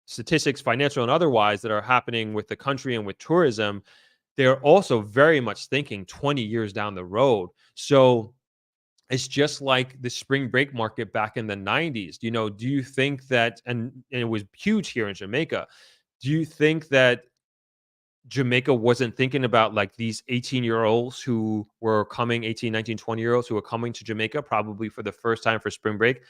Speaker 2: statistics, financial and otherwise, that are happening with the country and with tourism, they're also very much thinking 20 years down the road. So it's just like the spring break market back in the 90s. Do you think that, and it was huge here in Jamaica, do you think that Jamaica wasn't thinking about like these 18-year-olds who were coming, 18, 19, 20-year-olds who were coming to Jamaica probably for the first time for spring break?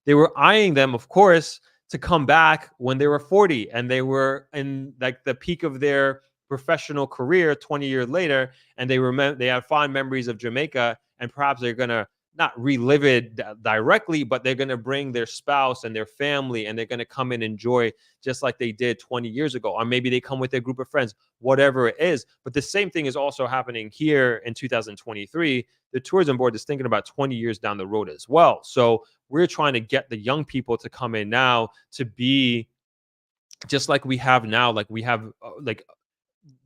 Speaker 2: They were eyeing them, of course, to come back when they were 40 and they were in like the peak of their professional career 20 years later, and they have fond memories of Jamaica, and perhaps they're going to not relive it directly, but they're going to bring their spouse and their family, and they're going to come and enjoy just like they did 20 years ago. Or maybe they come with their group of friends, whatever it is. But the same thing is also happening here in 2023. The tourism board is thinking about 20 years down the road as well. So we're trying to get the young people to come in now to be just like we have now, like we have like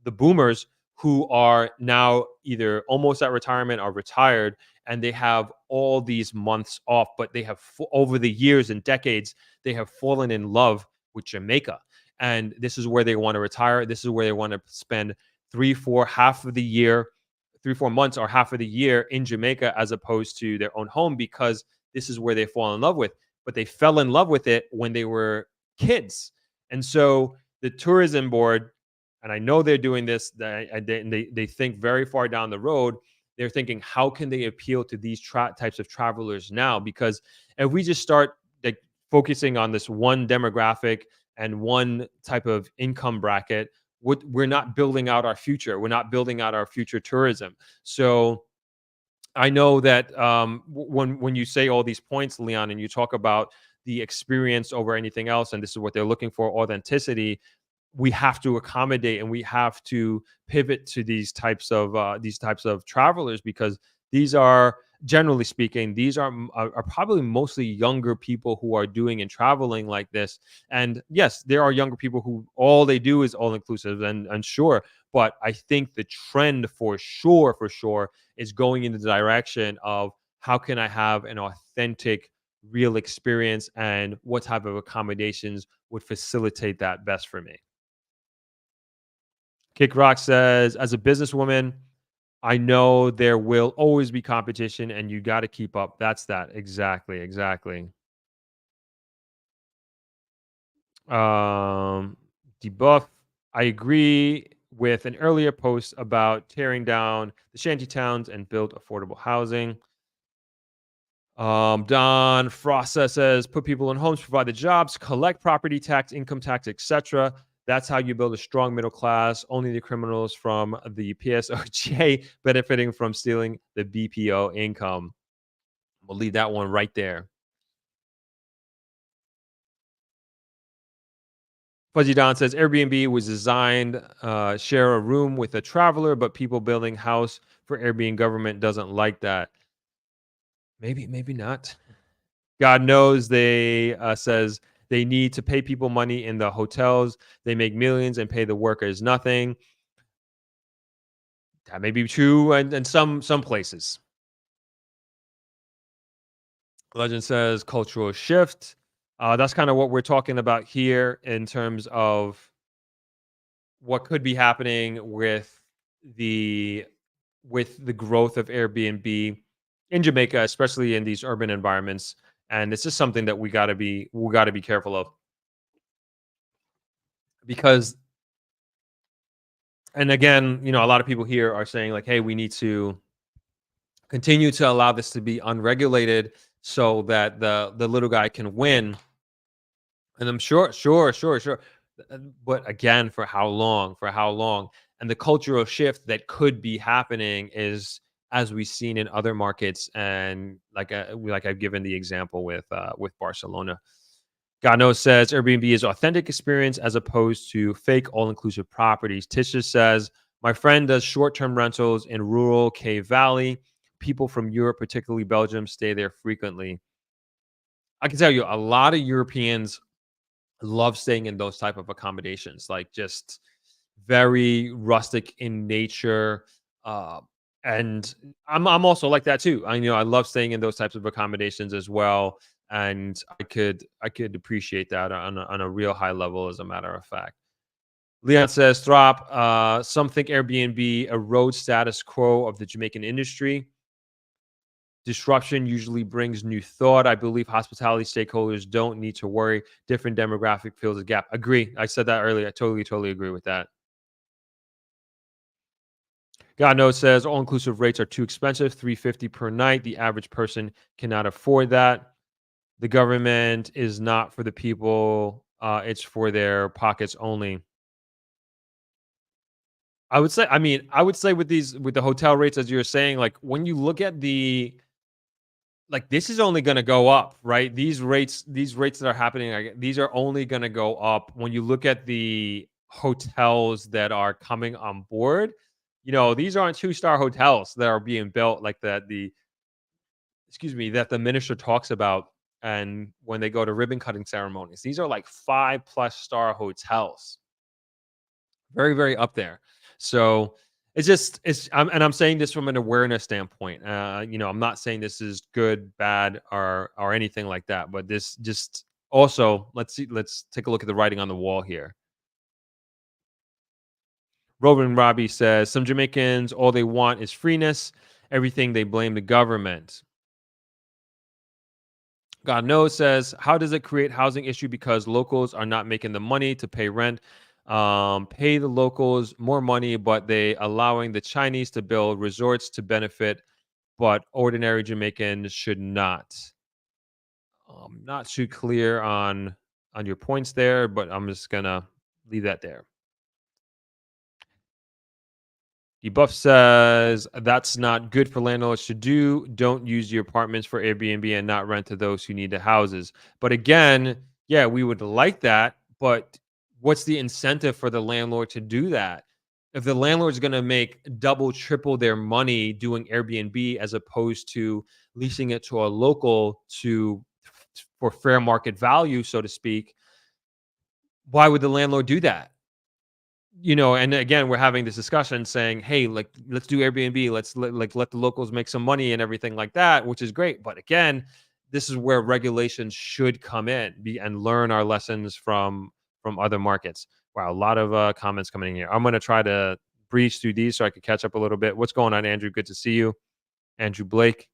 Speaker 2: the boomers who are now either almost at retirement or retired, and they have all these months off, but they have over the years and decades they have fallen in love with Jamaica, and this is where they want to retire. This is where they want to spend 3 4 half of the year, 3 4 months or half of the year in Jamaica, as opposed to their own home, because this is where they fall in love with. But they fell in love with it when they were kids. And so the tourism board, and I know they're doing this, they think very far down the road. They're thinking, how can they appeal to these types of travelers now? Because if we just start like focusing on this one demographic and one type of income bracket, we're not building out our future. We're not building out our future tourism. So I know that when you say all these points, Leon, and you talk about the experience over anything else, and this is what they're looking for, authenticity, we have to accommodate and we have to pivot to these types of travelers, because these are, generally speaking, these are probably mostly younger people who are doing and traveling like this. And yes, there are younger people who all they do is all inclusive, and sure, but I think the trend for sure is going in the direction of how can I have an authentic, real experience, and what type of accommodations would facilitate that best for me. Kick Rock says, as a businesswoman, I know there will always be competition and you got to keep up. That's that. Exactly. Exactly. Um, Debuff, I agree with an earlier post about tearing down the shanty towns and build affordable housing. Don Frossa says, put people in homes, provide the jobs, collect property tax, income tax, etc. That's how you build a strong middle class. Only the criminals from the PSOJ benefiting from stealing the BPO income. We'll leave that one right there. Fuzzy Don says Airbnb was designed share a room with a traveler, but people building house for Airbnb government doesn't like that. Maybe not. God knows they says they need to pay people money in the hotels. They make millions and pay the workers nothing. That may be true in some places. Legend says cultural shift. That's kind of what we're talking about here in terms of what could be happening the with the growth of Airbnb in Jamaica, especially in these urban environments. And it's just something that we got to be careful of, because, and again, a lot of people here are saying like, hey, we need to continue to allow this to be unregulated so that the little guy can win. And I'm sure. But again, for how long? For how long? And the cultural shift that could be happening is, as we've seen in other markets, and like I've given the example with Barcelona. God knows says Airbnb is authentic experience as opposed to fake all-inclusive properties. Tisha says, my friend does short-term rentals in rural Cave Valley. People from Europe, particularly Belgium, stay there frequently. I can tell you a lot of Europeans love staying in those type of accommodations, like just very rustic in nature. Uh, and I'm also like that too. I love staying in those types of accommodations as well, and I could appreciate that on a real high level. As a matter of fact, Leon says, "Throp, some think Airbnb erodes status quo of the Jamaican industry. Disruption usually brings new thought. I believe hospitality stakeholders don't need to worry. Different demographic fills a gap." Agree. I said that earlier. I totally agree with that. God knows says all inclusive rates are too expensive, 350 per night. The average person cannot afford that. The government is not for the people, it's for their pockets only. I would say with the hotel rates, as you're saying, like when you look at this is only going to go up, right? These rates that are happening, like, these are only going to go up when you look at the hotels that are coming on board. These aren't two-star hotels that are being built like that. That the minister talks about, and when they go to ribbon cutting ceremonies, these are like 5+ star hotels, very very up there. So I'm saying this from an awareness standpoint. I'm not saying this is good, bad, or anything like that, but this just also, let's take a look at the writing on the wall here. Robin Robbie says some Jamaicans, all they want is freeness. Everything they blame the government. God knows says, how does it create housing issue because locals are not making the money to pay rent? Pay the locals more money, but they allowing the Chinese to build resorts to benefit, but ordinary Jamaicans should not. Not too clear on your points there, but I'm just gonna leave that there. Debuff says that's not good for landlords to do. Don't use your apartments for Airbnb and not rent to those who need the houses. But again, yeah, we would like that. But what's the incentive for the landlord to do that? If the landlord's going to make double, triple their money doing Airbnb as opposed to leasing it to a local for fair market value, so to speak, why would the landlord do that? And again, we're having this discussion saying, "Hey, like, let's do Airbnb. Let the locals make some money and everything like that," which is great. But again, this is where regulations should come in and learn our lessons from other markets. Wow, a lot of comments coming in here. I'm gonna try to breeze through these so I could catch up a little bit. What's going on, Andrew? Good to see you, Andrew Blake.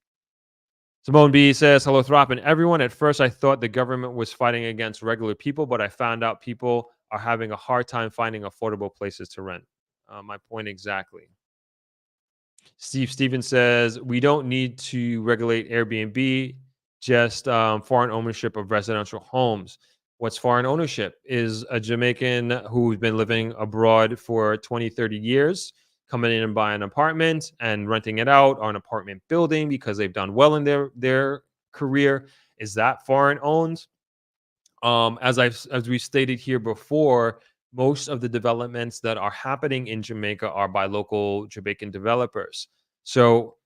Speaker 2: Simone B says, "Hello, Throp and everyone. At first, I thought the government was fighting against regular people, but I found out people are having a hard time finding affordable places to rent." My point exactly. Steve Stevens says, "We don't need to regulate Airbnb, just foreign ownership of residential homes." What's foreign ownership? Is a Jamaican who's been living abroad for 20, 30 years coming in and buying an apartment and renting it out, or an apartment building because they've done well in their career. Is that foreign owned? As we stated here before, most of the developments that are happening in Jamaica are by local Jamaican developers. So,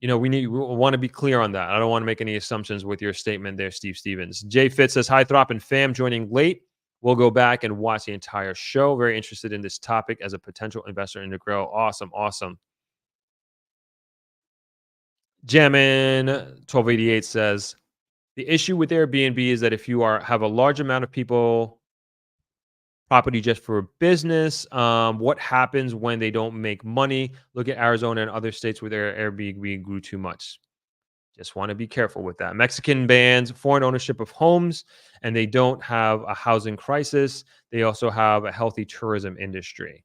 Speaker 2: we want to be clear on that. I don't want to make any assumptions with your statement there, Steve Stevens. Jay Fitz says, "Hi, Throp and fam, joining late. We'll go back and watch the entire show. Very interested in this topic as a potential investor in Negril." Awesome, awesome. Jammin 1288 says, "The issue with Airbnb is that if you have a large amount of people property just for business. What happens when they don't make money? Look at Arizona and other states where their Airbnb grew too much." Just want to be careful with that. Mexican bans foreign ownership of homes, and they don't have a housing crisis. They also have a healthy tourism industry.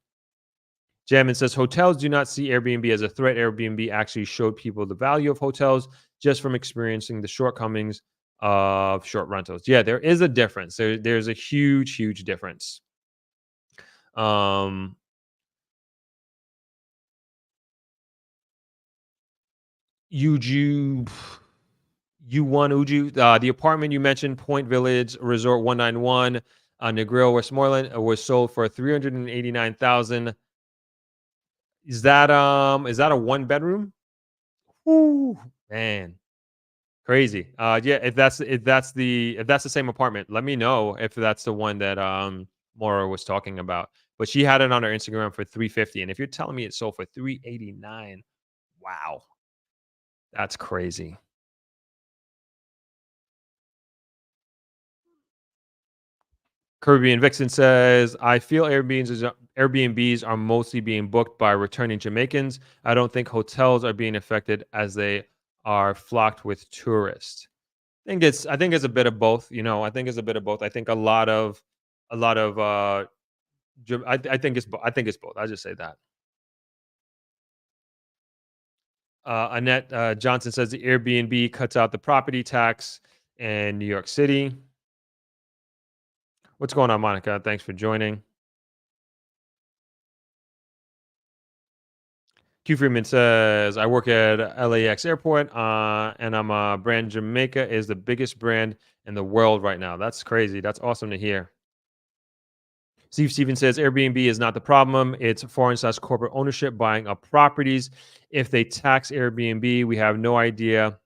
Speaker 2: Jamin says hotels do not see Airbnb as a threat. Airbnb actually showed people the value of hotels just from experiencing the shortcomings of short rentals. Yeah, there is a difference. There's a huge, huge difference. Um, you U1 Uju, the apartment you mentioned, Point Village Resort 191, Negril, Westmoreland, was sold for 389,000. Is that a one bedroom? Woo, man, crazy. Yeah, if that's the same apartment, let me know if that's the one that Maura was talking about. But she had it on her Instagram for 350, and if you're telling me it sold for 389, wow, that's crazy. Kirby and Vixen says, I feel Airbnbs are mostly being booked by returning Jamaicans. I don't think hotels are being affected as they are flocked with tourists. I think it's a bit of both. I think it's a bit of both. I think a lot of I think it's both. I just say that. Annette Johnson says the Airbnb cuts out the property tax in New York City. What's going on, Monica? Thanks for joining. Q Freeman says, I work at LAX Airport, and I'm a brand. Jamaica is the biggest brand in the world right now. That's crazy. That's awesome to hear. Steve Stevens says, Airbnb is not the problem. It's foreign slash corporate ownership buying up properties. If they tax Airbnb, we have no idea.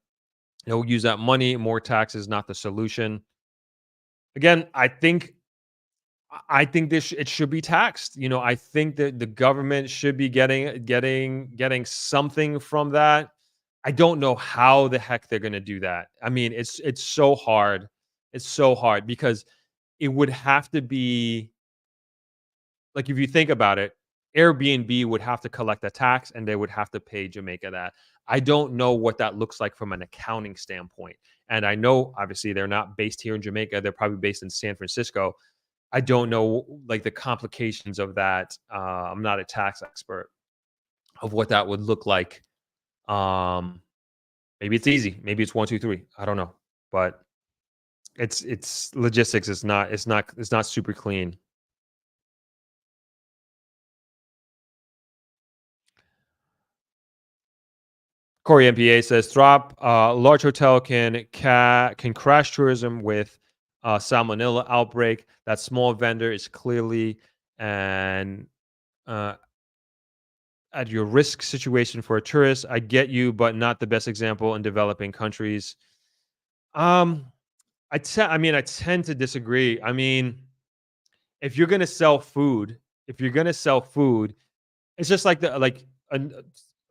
Speaker 2: They'll use that money. More tax is not the solution. Again, I think it should be taxed. I think that the government should be getting something from that. I don't know how the heck they're going to do that. I mean, it's so hard. It's so hard because it would have to be like, if you think about it, Airbnb would have to collect a tax and they would have to pay Jamaica that. I don't know what that looks like from an accounting standpoint. And I know obviously they're not based here in Jamaica. They're probably based in San Francisco. I don't know like the complications of that. I'm not a tax expert of what that would look like. Um, Maybe it's easy. Maybe it's one, two, three. I don't know, but it's logistics. It's not super clean. Corey MPA says drop large hotel can crash tourism with salmonella outbreak. That small vendor is clearly an uh, at your risk situation for a tourist. I get you, but not the best example in developing countries. Um, I tend to disagree. I mean, if you're gonna sell food, if you're gonna sell food, it's just like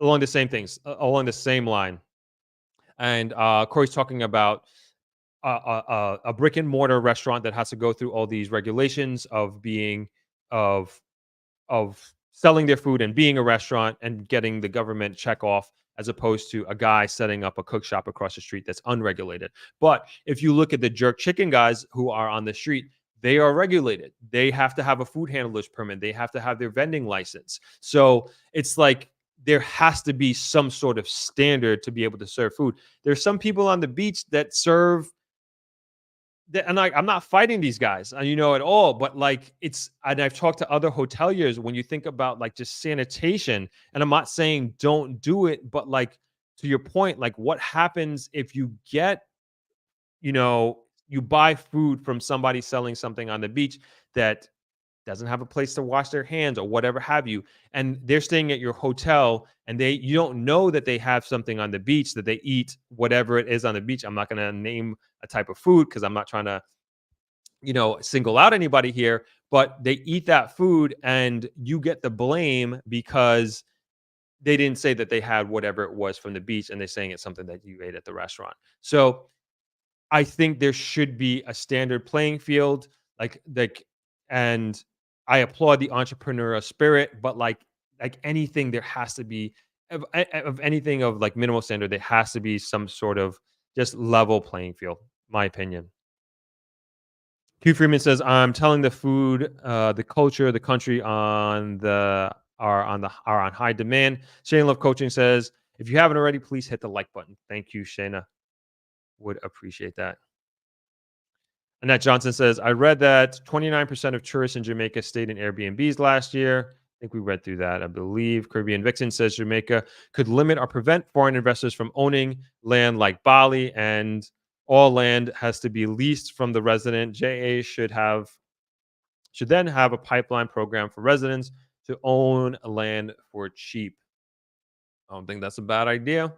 Speaker 2: along the same things, along the same line. And Corey's talking about a brick and mortar restaurant that has to go through all these regulations of being of of selling their food and being a restaurant and getting the government check off, as opposed to a guy setting up a cook shop across the street that's unregulated. But if you look at the jerk chicken guys who are on the street, they are regulated. They have to have a food handler's permit. They have to have their vending license. So it's like there has to be some sort of standard to be able to serve food. There's some people on the beach that serve and I'm not fighting these guys, at all. But like, and I've talked to other hoteliers. When you think about like just sanitation, and I'm not saying don't do it, but like to your point, like what happens if you know, you buy food from somebody selling something on the beach that doesn't have a place to wash their hands or whatever have you, and they're staying at your hotel, and you don't know that they have something on the beach that they eat whatever it is on the beach. I'm not going to name a type of food because I'm not trying to single out anybody here, but they eat that food and you get the blame because they didn't say that they had whatever it was from the beach, and they're saying it's something that you ate at the restaurant. So I think there should be a standard playing field, like, and I applaud the entrepreneurial spirit, but like anything, there has to be of anything of like minimal standard. There has to be some sort of just level playing field. My opinion. Q Freeman says, "I'm telling the food, the culture, the country are on high demand." Shane Love Coaching says, "If you haven't already, please hit the like button." Thank you, Shayna. Would appreciate that. Annette Johnson says, "I read that 29% of tourists in Jamaica stayed in Airbnbs last year. think we read through that. I believe Caribbean Vixen says Jamaica could limit or prevent foreign investors from owning land like Bali, and all land has to be leased from the resident. JA should then have a pipeline program for residents to own land for cheap. I don't think that's a bad idea.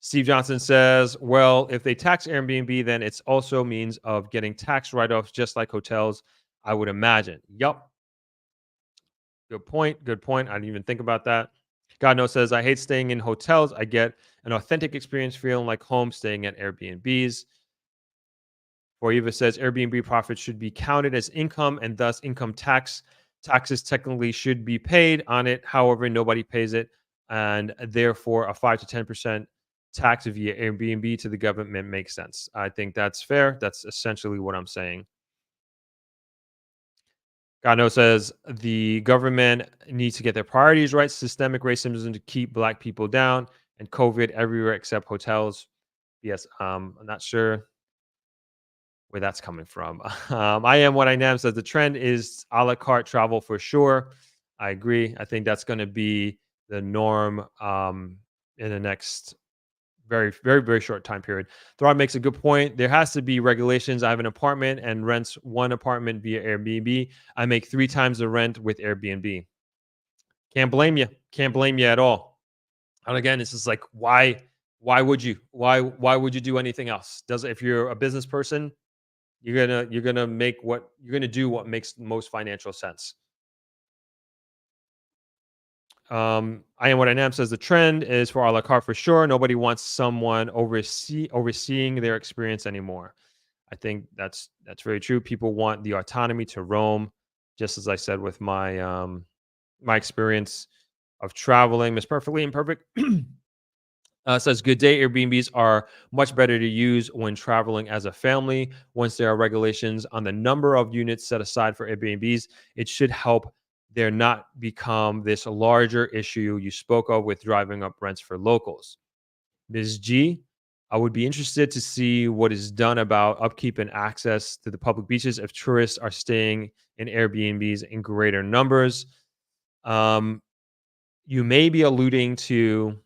Speaker 2: Steve Johnson says, well, if they tax Airbnb, then it's also means of getting tax write-offs just like hotels, I would imagine. Yup. Good point. Good point. I didn't even think about that. God knows says, I hate staying in hotels. I get an authentic experience feeling like home staying at Airbnbs. For Eva says Airbnb profits should be counted as income and thus income taxes technically should be paid on it. However, nobody pays it. And therefore a 5 to 10% tax via Airbnb to the government makes sense. I think that's fair. That's essentially what I'm saying. Gano says the government needs to get their priorities right. Systemic racism to keep black people down, and COVID everywhere except hotels. Yes, I'm not sure where that's coming from. I am what I am says the trend is a la carte travel for sure. I agree. I think that's going to be the norm in the next very, very, very short time period. Thorod makes a good point. There has to be regulations. I have an apartment and rents one apartment via Airbnb. I make 3 times the rent with Airbnb. Can't blame you. Can't blame you at all. And again, it's just like why would you? Why would you do anything else? Does if you're a business person, you're gonna make what you're gonna do what makes most financial sense. I am what I am says the trend is for a la carte for sure. Nobody wants someone overseeing their experience anymore. I think that's very true. People want the autonomy to roam, just as I said with my experience of traveling. Miss Perfectly Imperfect says good day. Airbnbs are much better to use when traveling as a family. Once there are regulations on the number of units set aside for Airbnbs, it should help there not become this larger issue you spoke of with driving up rents for locals. Ms. G, I would be interested to see what is done about upkeep and access to the public beaches if tourists are staying in Airbnbs in greater numbers. Um, you may be alluding to,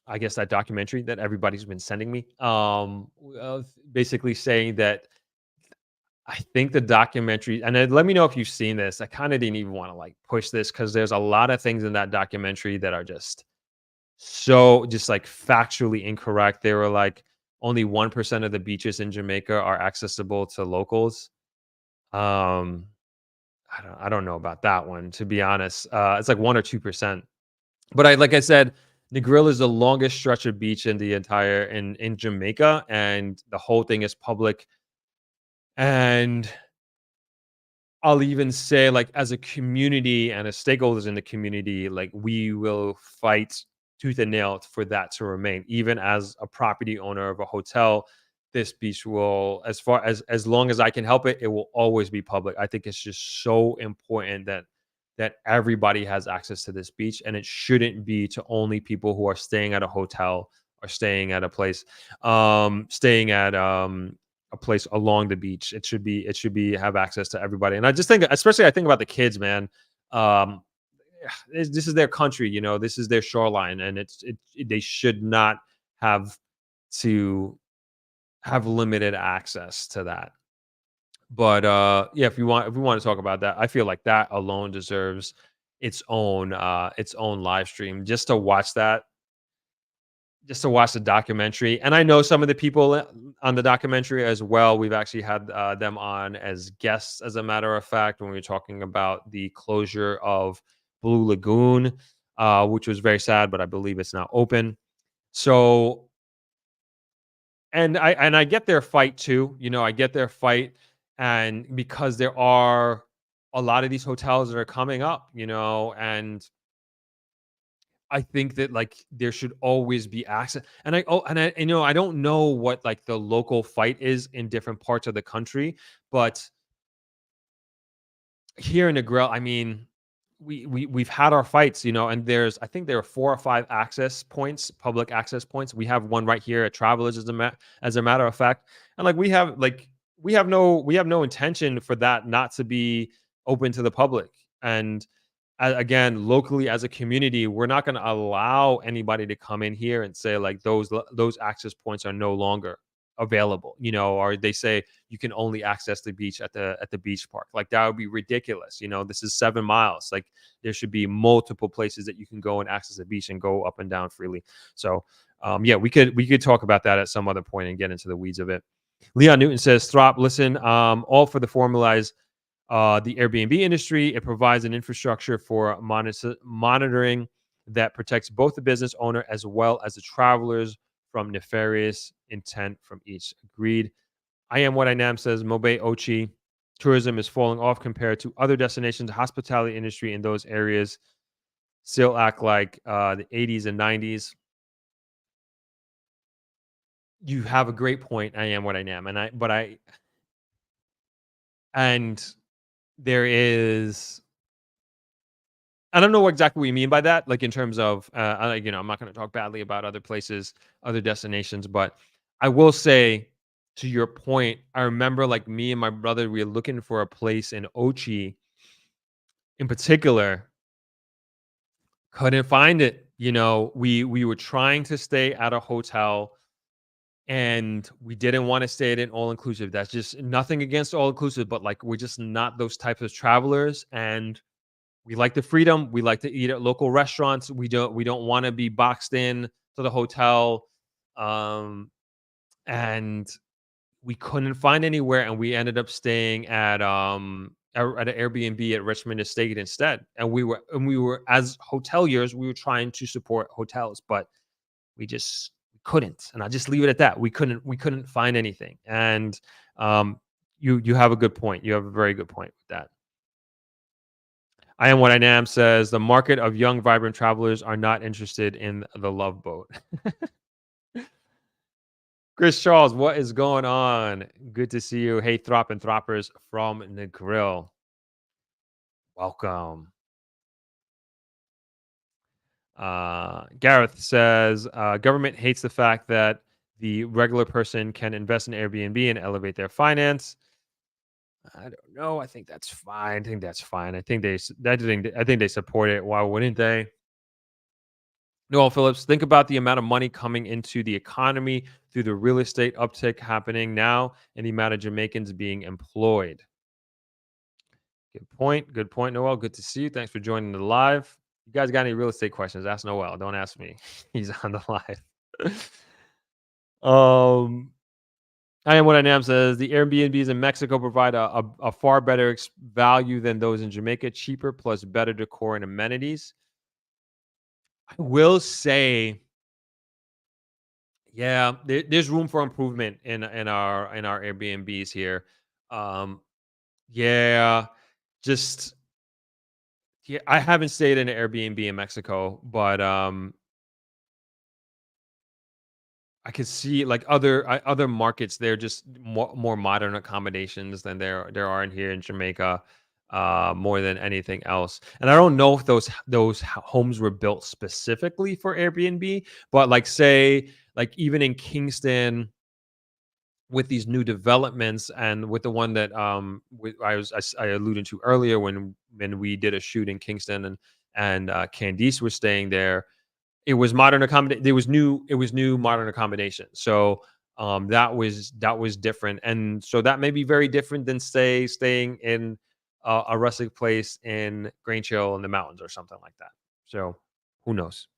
Speaker 2: I guess, that documentary that everybody's been sending me. Basically saying that I think the documentary, and then let me know if you've seen this. I kind of didn't even want to like push this because there's a lot of things in that documentary that are just like factually incorrect. They were like only 1% of the beaches in Jamaica are accessible to locals. Um, I don't know about that one, to be honest. It's like 1 or 2%. But like I said, Negril is the longest stretch of beach in the entire in Jamaica, and the whole thing is public. And I'll even say, like, as a community and as stakeholders in the community, like, we will fight tooth and nail for that to remain. Even as a property owner of a hotel, this beach will, as long as I can help it, it will always be public. I think it's just so important that everybody has access to this beach, and it shouldn't be to only people who are staying at a hotel or staying at a place, staying at a place along the beach. It should be have access to everybody. And I just think, especially I think about the kids, man. Um, this is their country, this is their shoreline, and they should not have to have limited access to that. But yeah, if we want to talk about that, I feel like that alone deserves its own live stream just to watch the documentary. And I know some of the people on the documentary as well. We've actually had them on as guests, as a matter of fact, when we were talking about the closure of Blue Lagoon, which was very sad, but I believe it's now open. So, and I get their fight too. I get their fight, and because there are a lot of these hotels that are coming up, and I think that like there should always be access. And I don't know what like the local fight is in different parts of the country, but here in Negril, I mean, we've had our fights, and I think there are 4 or 5 access points, public access points. We have one right here at Travelers, as a matter of fact, and like we have no intention for that not to be open to the public. And again, locally as a community, we're not going to allow anybody to come in here and say like those access points are no longer available, or they say you can only access the beach at the beach park. Like that would be ridiculous. This is 7 miles. Like there should be multiple places that you can go and access the beach and go up and down freely. So yeah, we could talk about that at some other point and get into the weeds of it. Leon Newton says, Throp, listen, all for the formalized the Airbnb industry. It provides an infrastructure for monitoring that protects both the business owner as well as the travelers from nefarious intent from each. Agreed. I am what I am says Mobe Ochi. Tourism is falling off compared to other destinations. Hospitality industry in those areas still act like the 80s and 90s. You have a great point. I am what I am, and there is I don't know exactly what you mean by that, like in terms of, I'm not going to talk badly about other places, other destinations, but I will say to your point, I remember like me and my brother, we were looking for a place in Ochi in particular, couldn't find it. We were trying to stay at a hotel and we didn't want to stay at an all inclusive. That's just nothing against all inclusive, but like we're just not those types of travelers. And we like the freedom. We like to eat at local restaurants. We don't want to be boxed in to the hotel. And we couldn't find anywhere and we ended up staying at an Airbnb at Richmond Estate instead. And we were as hoteliers, we were trying to support hotels, but we just couldn't. And I'll just leave it at that. We couldn't find anything. And um you have a good point. You have a very good point with that. I am what I am says the market of young, vibrant travelers are not interested in the love boat. Chris Charles, what is going on? Good to see you. Hey, Throp and Throppers from Negril. Welcome. Gareth says government hates the fact that the regular person can invest in Airbnb and elevate their finance. I don't know. I think that's fine. I think they support it. Why wouldn't they? Noel Phillips, think about the amount of money coming into the economy through the real estate uptick happening now and the amount of Jamaicans being employed. Good point. Good point, Noel. Good to see you. Thanks for joining the live. You guys got any real estate questions? Ask Noel. Don't ask me. He's on the live. um, I am what I am says the Airbnbs in Mexico provide a far better value than those in Jamaica, cheaper plus better decor and amenities. I will say yeah, there's room for improvement in our Airbnbs here. Um, yeah, just yeah, I haven't stayed in an Airbnb in Mexico, but I could see like other markets. They're just more modern accommodations than there are in here in Jamaica, more than anything else. And I don't know if those homes were built specifically for Airbnb, but like say like even in Kingston with these new developments and with the one that I alluded to earlier when we did a shoot in Kingston and Candice was staying there. It was modern accommodation. It was new modern accommodation. So that was different, and so that may be very different than staying in a rustic place in Grange Hill in the mountains or something like that. So who knows?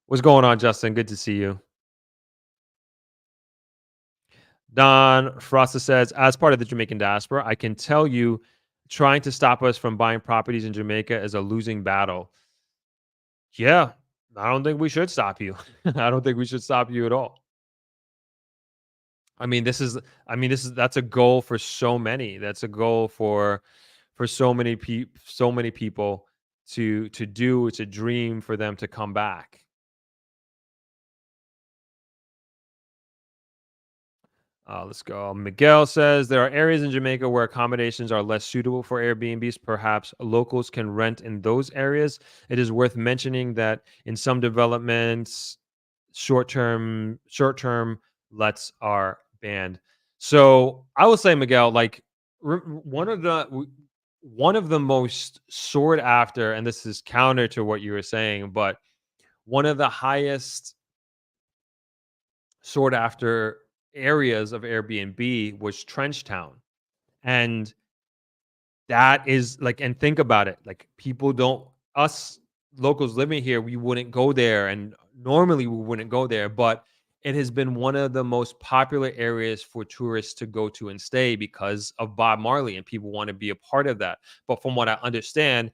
Speaker 2: What's going on, Justin? Good to see you. Don Frosta says, as part of the Jamaican diaspora, I can tell you trying to stop us from buying properties in Jamaica is a losing battle. Yeah, I don't think we should stop you. I don't think we should stop you at all. I mean, that's a goal for so many. That's a goal for so many people to do. It's a dream for them to come back. Let's go. Miguel says there are areas in Jamaica where accommodations are less suitable for Airbnbs. Perhaps locals can rent in those areas. It is worth mentioning that in some developments, short term lets are banned. So I will say, Miguel, like one of the one of the most sought after, and this is counter to what you were saying, but one of the highest sought after areas of Airbnb was Trenchtown. And that is like, and think about it, like people don't, us locals living here, we wouldn't go there, and normally we wouldn't go there, but it has been one of the most popular areas for tourists to go to and stay because of Bob Marley, and people want to be a part of that. But from what I understand,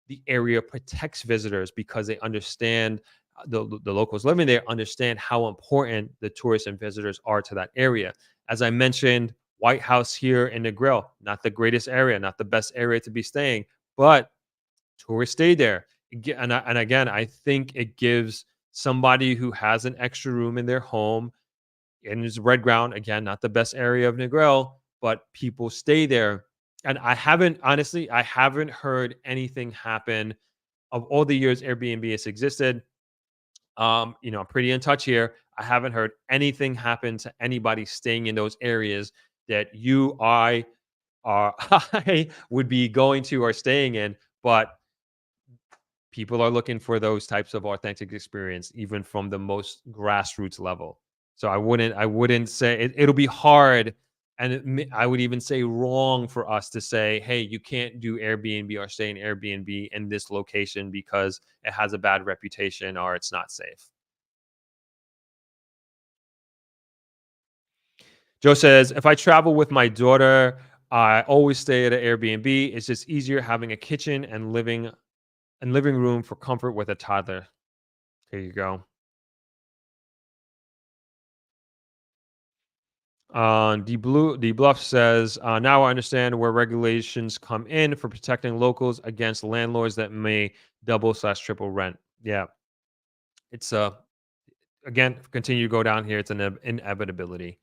Speaker 2: the area protects visitors because they understand, the locals living there understand how important the tourists and visitors are to that area. As I mentioned, White House here in Negril, not the greatest area, not the best area to be staying, but tourists stay there. And again, I think it gives somebody who has an extra room in their home, and it's red ground, again, not the best area of Negril, but people stay there. And I haven't heard anything happen of all the years Airbnb has existed. I'm pretty in touch here. I haven't heard anything happen to anybody staying in those areas that I would be going to or staying in. But people are looking for those types of authentic experience, even from the most grassroots level. So I wouldn't say it'll be hard, and I would even say wrong for us to say, hey, you can't do Airbnb or stay in Airbnb in this location because it has a bad reputation or it's not safe. Joe says, if I travel with my daughter, I always stay at an Airbnb. It's just easier having a kitchen and living room for comfort with a toddler. There you go. The Bluff says, now I understand where regulations come in for protecting locals against landlords that may double slash triple rent. Yeah, it's again, continue to go down here. It's an inevitability.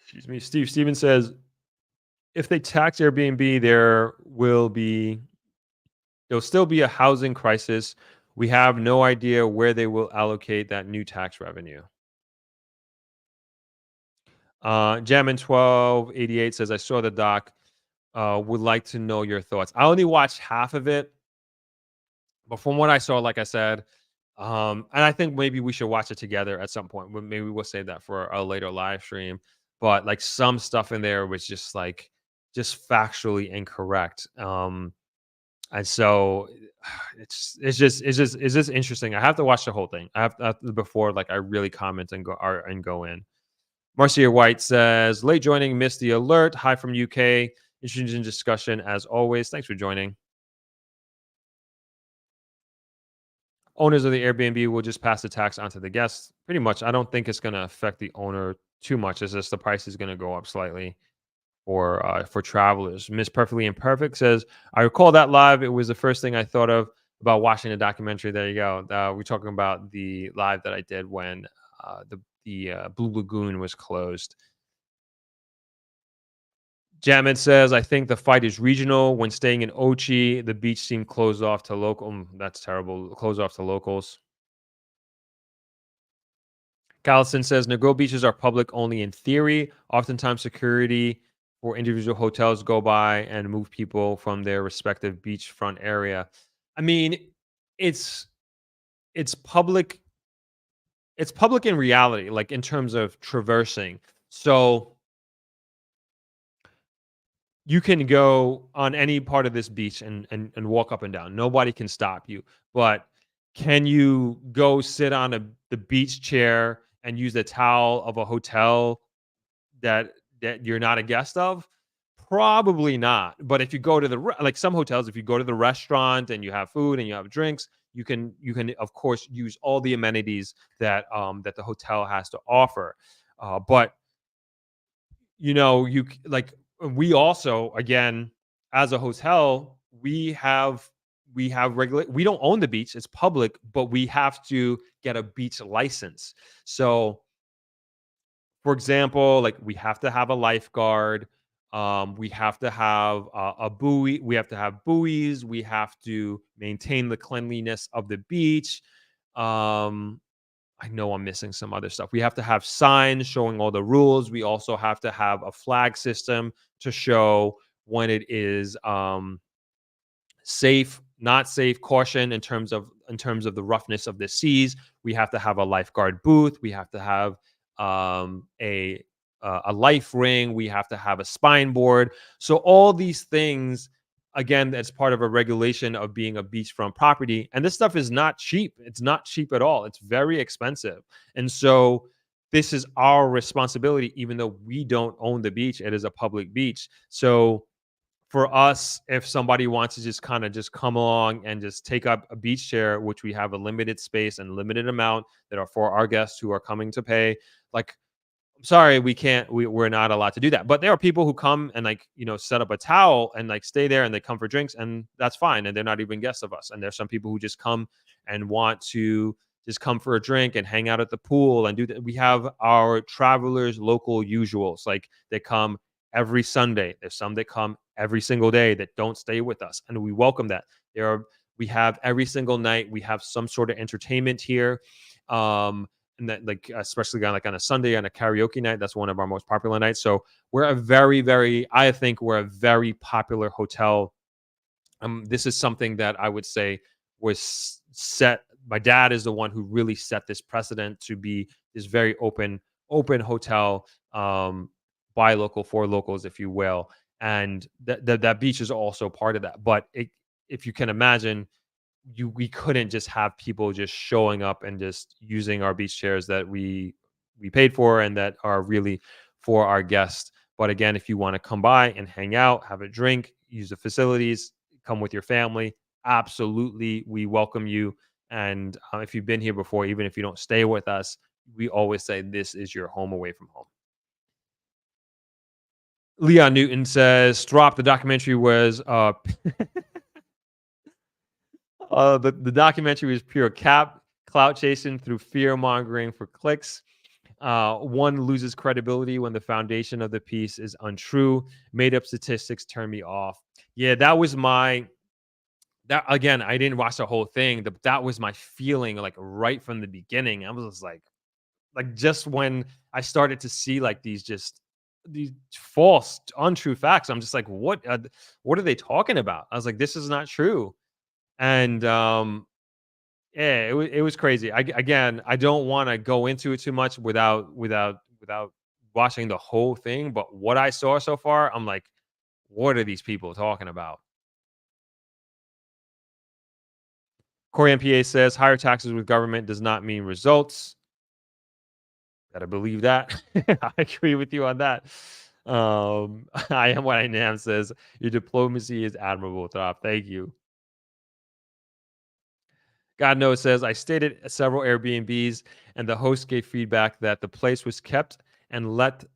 Speaker 2: Excuse me. Steve Stevens says, if they tax Airbnb, there'll still be a housing crisis. We have no idea where they will allocate that new tax revenue. Jammin 1288 says, I saw the doc. Would like to know your thoughts. I only watched half of it, but from what I saw, like I said, and I think maybe we should watch it together at some point. Maybe we'll save that for a later live stream. But like some stuff in there was just like just factually incorrect. And so it's just interesting. I have to watch the whole thing. I have to before like I really comment and go in. Marcia White says, late joining, missed the alert. Hi from UK. Interesting discussion as always. Thanks for joining. Owners of the Airbnb will just pass the tax onto the guests. Pretty much. I don't think it's going to affect the owner too much. It's just the price is going to go up slightly for travelers. Miss Perfectly Imperfect says, I recall that live. It was the first thing I thought of about watching the documentary. There you go. We're talking about the live that I did when the Blue Lagoon was closed. Jamid says, I think the fight is regional. When staying in Ochi, the beach seemed closed off to local. That's terrible. Closed off to locals. Callison says, Negril beaches are public only in theory. Oftentimes, security for individual hotels go by and move people from their respective beachfront area. I mean, it's it's public. It's public in reality, like in terms of traversing. So you can go on any part of this beach and walk up and down. Nobody can stop you. But can you go sit on the beach chair and use the towel of a hotel that you're not a guest of? Probably not. But if you go to like some hotels, if you go to the restaurant and you have food and you have drinks, you can of course use all the amenities that the hotel has to offer. But like we also, again, as a hotel, we have regulate we don't own the beach, it's public, but we have to get a beach license. So for example, like we have to have a lifeguard, we have to have a buoy, we have to have buoys, we have to maintain the cleanliness of the beach. um I know I'm missing some other stuff. We have to have signs showing all the rules. We also have to have a flag system to show when it is safe, not safe, caution in terms of the roughness of the seas. We have to have a lifeguard booth. We have to have um, a a life ring. We have to have a spine board. So all these things, again, that's part of a regulation of being a beachfront property. And this stuff is not cheap. It's not cheap at all. It's very expensive. And so this is our responsibility, even though we don't own the beach. It is a public beach. So for us, if somebody wants to just kind of just come along and just take up a beach chair, which we have a limited space and limited amount that are for our guests who are coming to pay, like sorry, we can't, we're not allowed to do that. But there are people who come and like, set up a towel and like stay there and they come for drinks and that's fine. And they're not even guests of us. And there's some people who just come and want to just come for a drink and hang out at the pool and do that. We have our travelers local usuals. Like they come every Sunday. There's some that come every single day that don't stay with us. And we welcome that. We have every single night, we have some sort of entertainment here. And that like especially on like on a Sunday on a karaoke night, that's one of our most popular nights. So we're a very, very, I think we're a very popular hotel. This is something that I would say was set. My dad is the one who really set this precedent to be this very open hotel, by local for locals, if you will. And that beach is also part of that. But if you can imagine, we couldn't just have people just showing up and just using our beach chairs that we paid for and that are really for our guests. But again, if you want to come by and hang out, have a drink, use the facilities, come with your family, absolutely, we welcome you. And if you've been here before, even if you don't stay with us, we always say this is your home away from home. Leon Newton says, "Drop the documentary was the documentary was pure clout chasing through fear mongering for clicks. One loses credibility when the foundation of the piece is untrue. Made up statistics turn me off." Yeah, that was my that again. I didn't watch the whole thing. That was my feeling, like right from the beginning. I was just like just when I started to see like these false, untrue facts. I'm just like, what are they talking about? I was like, this is not true. And yeah, it was crazy. Again, I don't wanna go into it too much without watching the whole thing, but what I saw so far, I'm like, "What are these people talking about?" Corey MPA says, "Higher taxes with government does not mean results." Gotta believe that. I agree with you on that. I am what I am says, "Your diplomacy is admirable, Top. Thank you." God knows says, "I stayed at several Airbnbs and the host gave feedback that the place was kept and left."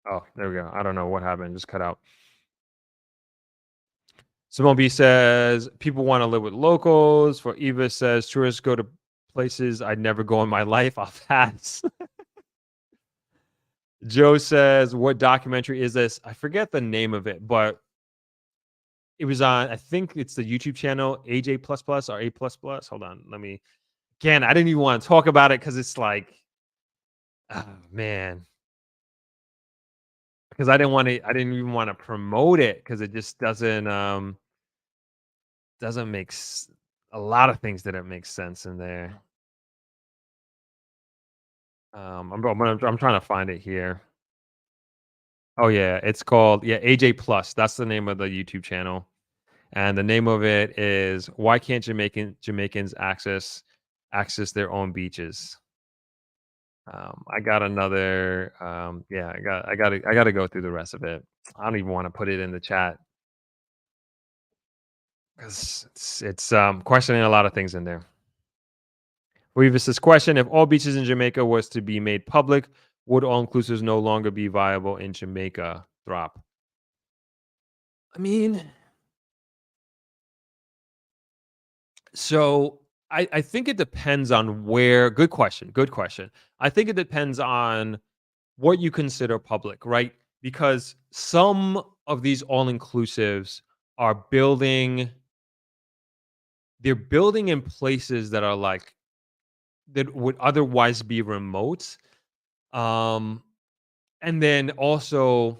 Speaker 2: Oh, there we go. I don't know what happened, just cut out. Simone B says, "People want to live with locals." For Eva says, "Tourists go to places I'd never go in my life. I'll pass." Joe says, "What documentary is this?" I forget the name of it, but it was on, I think it's the YouTube channel AJ plus plus or A plus plus. Hold on. Again, I didn't even want to talk about it because it's like, oh man, because I didn't even want to promote it because it just doesn't a lot of things didn't make sense in there. I'm trying to find it here. Oh yeah, it's called, yeah, AJ Plus. That's the name of the YouTube channel, and the name of it is "Why Can't Jamaicans Access Their Own Beaches?" I got another. Yeah, I gotta go through the rest of it. I don't even want to put it in the chat 'Cause it's questioning a lot of things in there. Revis's question: if all beaches in Jamaica was to be made public, would all inclusives no longer be viable in Jamaica? Drop. I mean, so I think it depends on where. Good question. Good question. I think it depends on what you consider public, right? Because some of these all inclusives are building, they're building in places that are like that would otherwise be remote. Um, and then also,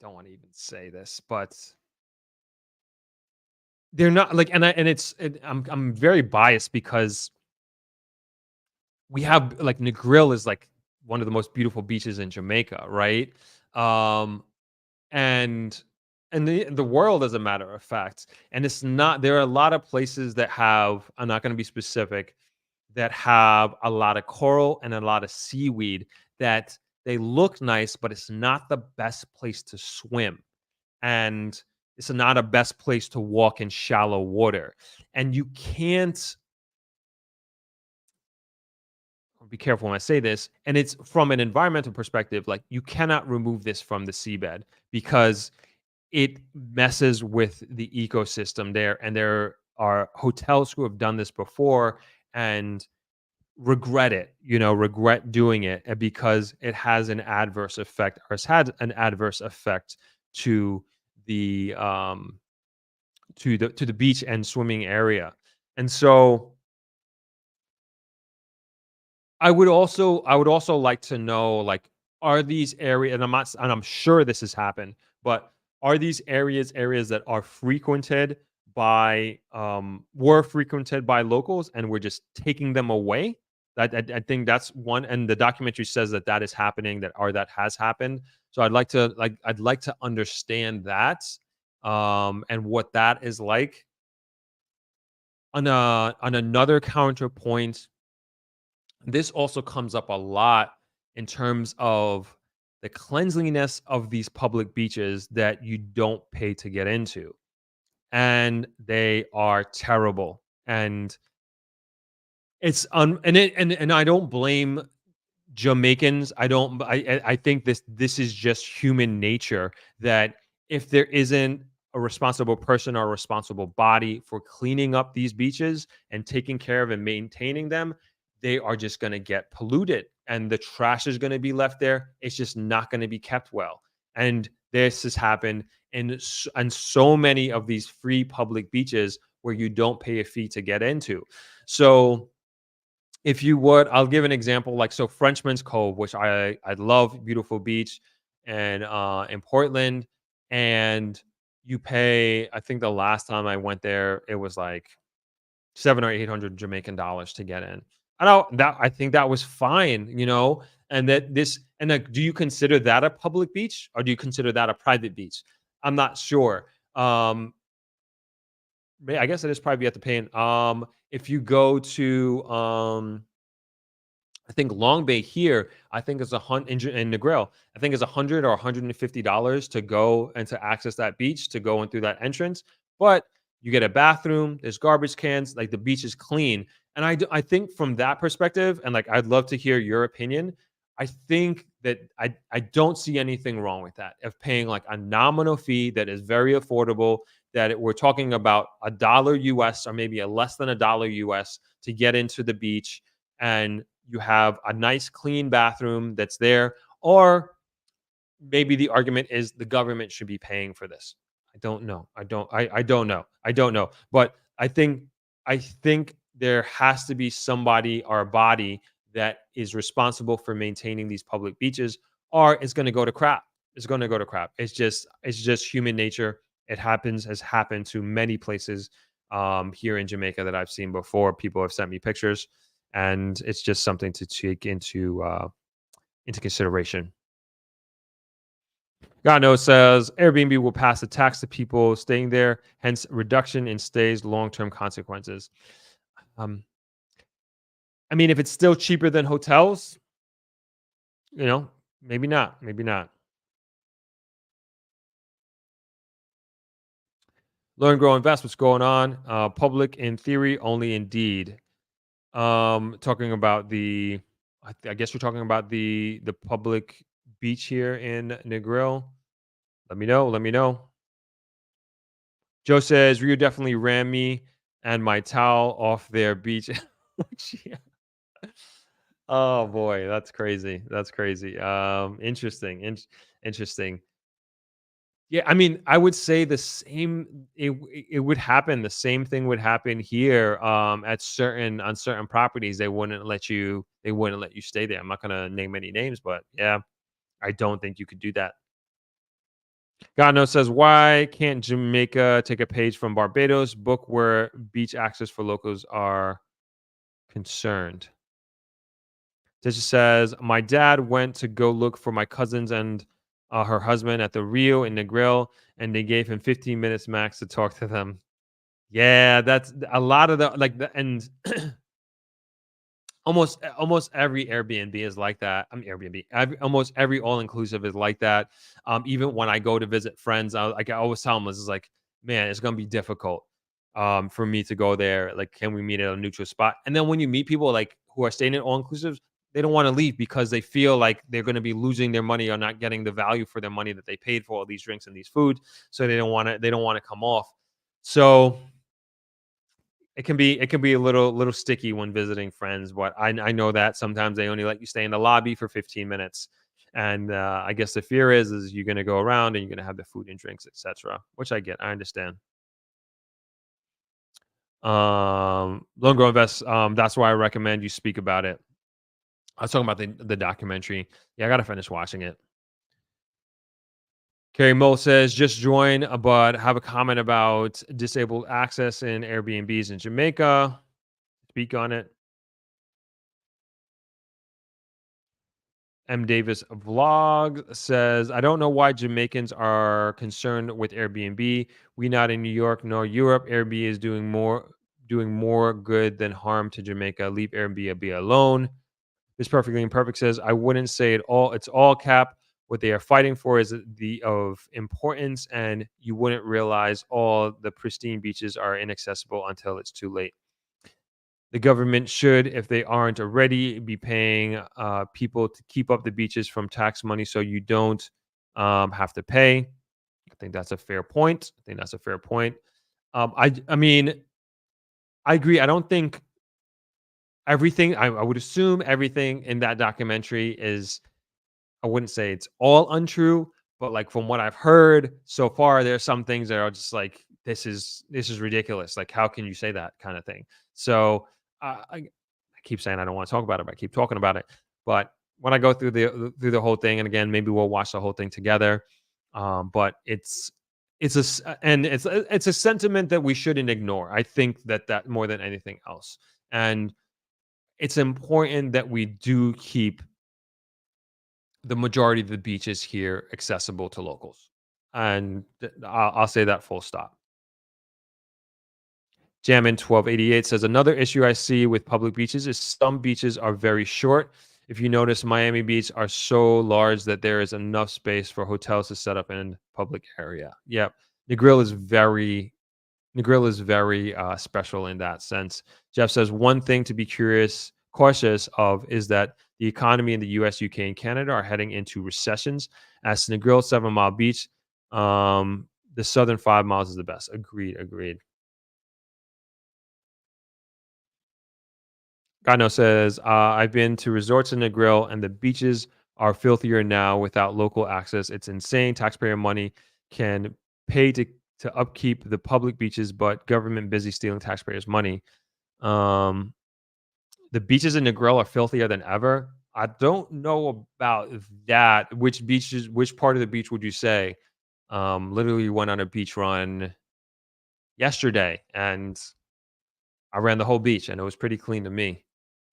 Speaker 2: don't want to even say this, but they're not like, I'm very biased because we have like Negril is like one of the most beautiful beaches in Jamaica, right? Um, and the world as a matter of fact. And it's not, there are a lot of places that have, I'm not going to be specific, that have a lot of coral and a lot of seaweed that they look nice, but it's not the best place to swim. And it's not a best place to walk in shallow water. And you can't, be careful when I say this, and it's from an environmental perspective, like you cannot remove this from the seabed because it messes with the ecosystem there. And there are hotels who have done this before and regret it, regret doing it because it has an adverse effect or has had an adverse effect to the to the beach and swimming area. And so I would also like to know, like, are these areas, and I'm sure this has happened, but are these areas that are frequented by were frequented by locals and we're just taking them away? I think that's one, and the documentary says that that is happening, that has happened. So I'd like to understand that, and what that is like. On another counterpoint, this also comes up a lot in terms of the cleanliness of these public beaches that you don't pay to get into. And they are terrible. And and I don't blame Jamaicans. I think this is just human nature that if there isn't a responsible person or a responsible body for cleaning up these beaches and taking care of and maintaining them, they are just going to get polluted and the trash is going to be left there. It's just not going to be kept well. And this has happened in so many of these free public beaches where you don't pay a fee to get into. So if you would, I'll give an example. Like, so Frenchman's Cove, which I love, beautiful beach, and in Portland, and you pay. I think the last time I went there, it was like 700 or 800 Jamaican dollars to get in. I think that was fine, and that this and like, do you consider that a public beach or do you consider that a private beach? I'm not sure. I guess it is private. You have to pay in. If you go to I think Long Bay here, I think is in Negril. I think it's $100 or $150 to go and to access that beach, to go in through that entrance. But you get a bathroom, there's garbage cans, like the beach is clean. And I think from that perspective, and like I'd love to hear your opinion. I think that I don't see anything wrong with that, of paying like a nominal fee that is very affordable. We're talking about $1 US or maybe a less than $1 US to get into the beach, and you have a nice clean bathroom that's there. Or maybe the argument is the government should be paying for this. I don't know. I don't know. I don't know. But I think there has to be somebody or a body that is responsible for maintaining these public beaches, or it's going to go to crap. It's going to go to crap. It's just human nature. It happens, has happened to many places here in Jamaica that I've seen before. People have sent me pictures, and it's just something to take into consideration. God knows says Airbnb will pass a tax to people staying there, hence reduction in stays, long-term consequences. Um, I mean, if it's still cheaper than hotels, you know, maybe not, maybe not. Learn, grow, invest. What's going on? Public in theory, only in deed. Talking about I guess you're talking about the public beach here in Negril. Let me know. Let me know. Joe says Rio definitely ran me and my towel off their beach. Yeah. Oh boy, that's crazy. That's crazy. Interesting. Interesting. Yeah, I mean, I would say the same. It would happen. The same thing would happen here. At certain on certain properties, they wouldn't let you. They wouldn't let you stay there. I'm not gonna name any names, but yeah, I don't think you could do that. God knows says why can't Jamaica take a page from Barbados book where beach access for locals are concerned? This just says my dad went to go look for my cousins and her husband at the Rio in Negril, and they gave him 15 minutes max to talk to them. Yeah, that's a lot of the like the and almost every Airbnb is like that. I mean Airbnb. Almost every all inclusive is like that. Even when I go to visit friends, I always tell them this is like, man, it's gonna be difficult for me to go there. Like, can we meet at a neutral spot? And then when you meet people like who are staying in all inclusives, they don't want to leave because they feel like they're going to be losing their money or not getting the value for their money that they paid for all these drinks and these foods. So they don't want to come off. So it can be a little sticky when visiting friends, but I know that sometimes they only let you stay in the lobby for 15 minutes, and I guess the fear is you're gonna go around and you're gonna have the food and drinks, etc. Which I get, I understand. Loan Grow Invest. That's why I recommend you speak about it. I was talking about the documentary. Yeah, I gotta finish watching it. Carrie Mole says just join, but have a comment about disabled access in Airbnbs in Jamaica. Speak on it. M. Davis vlog says, I don't know why Jamaicans are concerned with Airbnb. We not in New York nor Europe. Airbnb is doing more good than harm to Jamaica. Leave Airbnb alone. This perfectly imperfect says, I wouldn't say it all. It's all cap. What they are fighting for is the of importance, and you wouldn't realize all the pristine beaches are inaccessible until it's too late. The government should, if they aren't already, be paying people to keep up the beaches from tax money so you don't have to pay. I think that's a fair point. I think that's a fair point. I mean, I agree. I don't think everything, I would assume everything in that documentary is, I wouldn't say it's all untrue, but like from what I've heard so far, there's some things that are just like this is ridiculous. Like, how can you say that kind of thing? So I keep saying I don't want to talk about it, but I keep talking about it. But when I go through the whole thing, and again, maybe we'll watch the whole thing together. But it's a sentiment that we shouldn't ignore. I think that more than anything else, and it's important that we do keep the majority of the beaches here accessible to locals. And I'll say that full stop. Jammin 1288 says another issue I see with public beaches is some beaches are very short. If you notice, Miami Beach are so large that there is enough space for hotels to set up in public area. Yep. Negril is very Negril is very special in that sense. Jeff says one thing to be cautious of is that the economy in the U.S., UK, and Canada are heading into recessions. As Negril 7 Mile Beach, the southern 5 miles is the best. Agreed. Agreed. Gano says, I've been to resorts in Negril and the beaches are filthier now without local access. It's insane. Taxpayer money can pay to upkeep the public beaches, but government busy stealing taxpayers' money. Um, the beaches in Negril are filthier than ever. I don't know about that. Which part of the beach would you say? Literally went on a beach run yesterday and I ran the whole beach and it was pretty clean to me.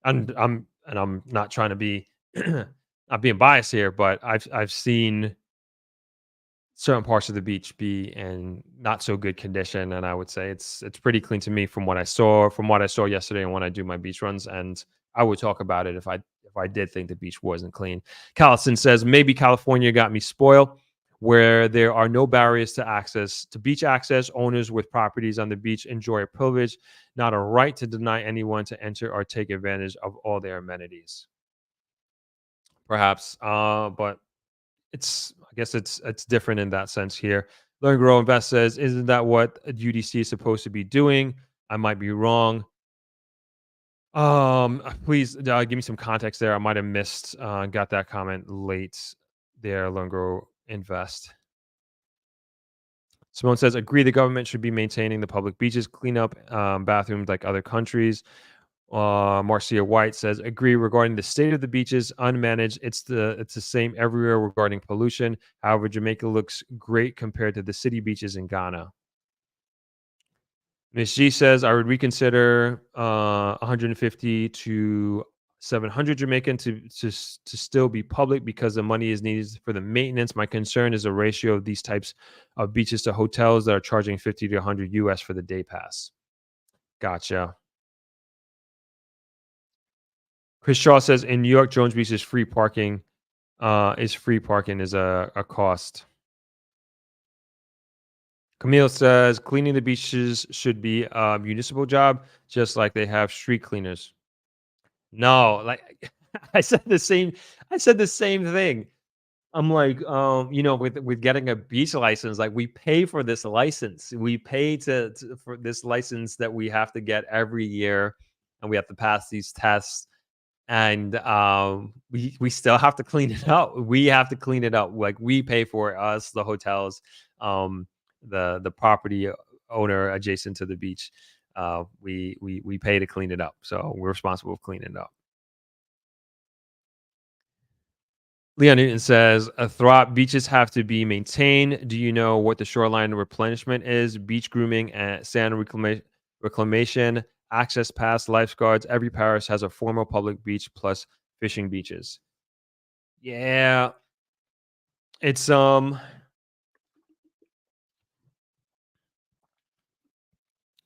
Speaker 2: And I'm not trying to be not being biased here, but I've seen certain parts of the beach be in not so good condition, and I would say it's pretty clean to me from what I saw yesterday and when I do my beach runs, and I would talk about it if I did think the beach wasn't clean. Callison says maybe California got me spoiled. where there are no barriers to access to beach access. Owners with properties on the beach enjoy a privilege, not a right, to deny anyone to enter or take advantage of all their amenities. Perhaps, but I guess it's different in that sense here. Learn, Grow, Invest says, isn't that what a UDC is supposed to be doing? I might be wrong. Please give me some context there. I might have missed. Got that comment late there. Learn, Grow, Invest. Simone says, agree. The government should be maintaining the public beaches, clean up bathrooms like other countries. Marcia White says, agree regarding the state of the beaches, unmanaged. It's the same everywhere regarding pollution. However, Jamaica looks great compared to the city beaches in Ghana. Miss G says, I would reconsider 150 to 700 Jamaican to still be public because the money is needed for the maintenance. My concern is the ratio of these types of beaches to hotels that are charging 50 to 100 US for the day pass. Gotcha. Chris Shaw says, in New York, Jones Beach is free parking. Is a cost. Camille says cleaning the beaches should be a municipal job, just like they have street cleaners. No, like I said the same. I said the same thing. I'm like, with getting a beach license, like we pay for this license. We pay for this license that we have to get every year, and we have to pass these tests. And we still have to clean it up. We have to clean it up. Like we pay for it, us, the hotels, um, the property owner adjacent to the beach. We pay to clean it up, so we're responsible for cleaning it up. Leon Newton says, Throp, beaches have to be maintained. Do you know what the shoreline replenishment is? Beach grooming and sand reclamation, access pass, lifeguards. Every parish has a formal public beach plus fishing beaches. Yeah, it's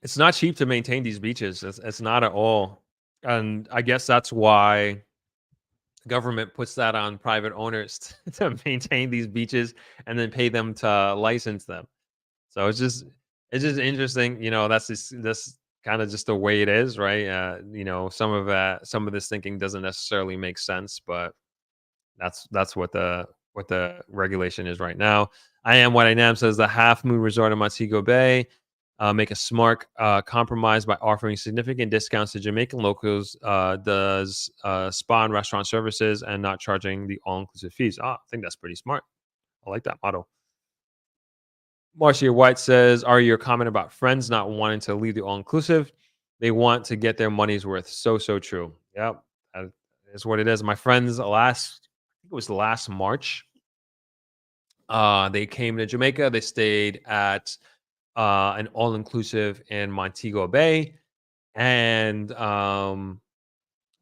Speaker 2: it's not cheap to maintain these beaches. It's not at all. And I guess that's why government puts that on private owners to maintain these beaches and then pay them to license them. So it's just interesting, that's just this kind of just the way it is, right? Some of this thinking doesn't necessarily make sense, but that's what the regulation is right now. I am what I am says the Half Moon Resort in Montego Bay make a smart compromise by offering significant discounts to Jamaican locals. Does spa and restaurant services and not charging the all-inclusive fees. I think that's pretty smart. I like that model. Marcia White says, are your comment about friends not wanting to leave the all inclusive? They want to get their money's worth. So true. Yep. That is what it is. My friends I think it was last March. They came to Jamaica. They stayed at an all inclusive in Montego Bay. And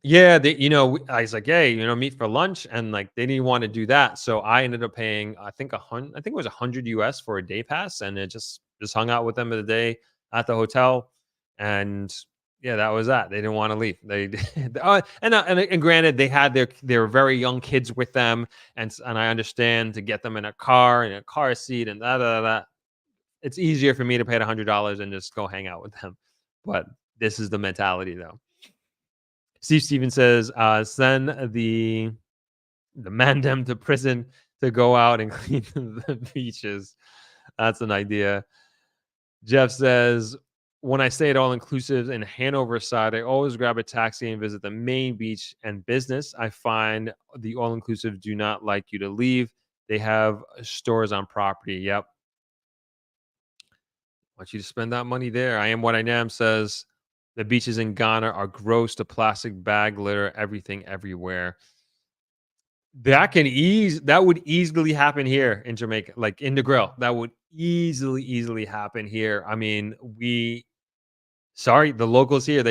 Speaker 2: yeah, I was like, "Hey, meet for lunch," and like they didn't want to do that, so I ended up paying, I think it was 100 US for a day pass, and it just hung out with them of the day at the hotel, and yeah, that was that. They didn't want to leave. They and granted, they had their very young kids with them, and I understand to get them in a car seat and that. It's easier for me to pay $100 and just go hang out with them, but this is the mentality though. Steve Stevens says, send the mandem to prison to go out and clean the beaches. That's an idea. Jeff says, when I stay at all inclusive in Hanover side, I always grab a taxi and visit the main beach and business. I find the all inclusive do not like you to leave. They have stores on property. Yep. Want you to spend that money there. I am what I am says the beaches in Ghana are gross. The plastic bag litter, everything everywhere. That would easily happen here in Jamaica, like in Negril. That would easily happen here. I mean, the locals here,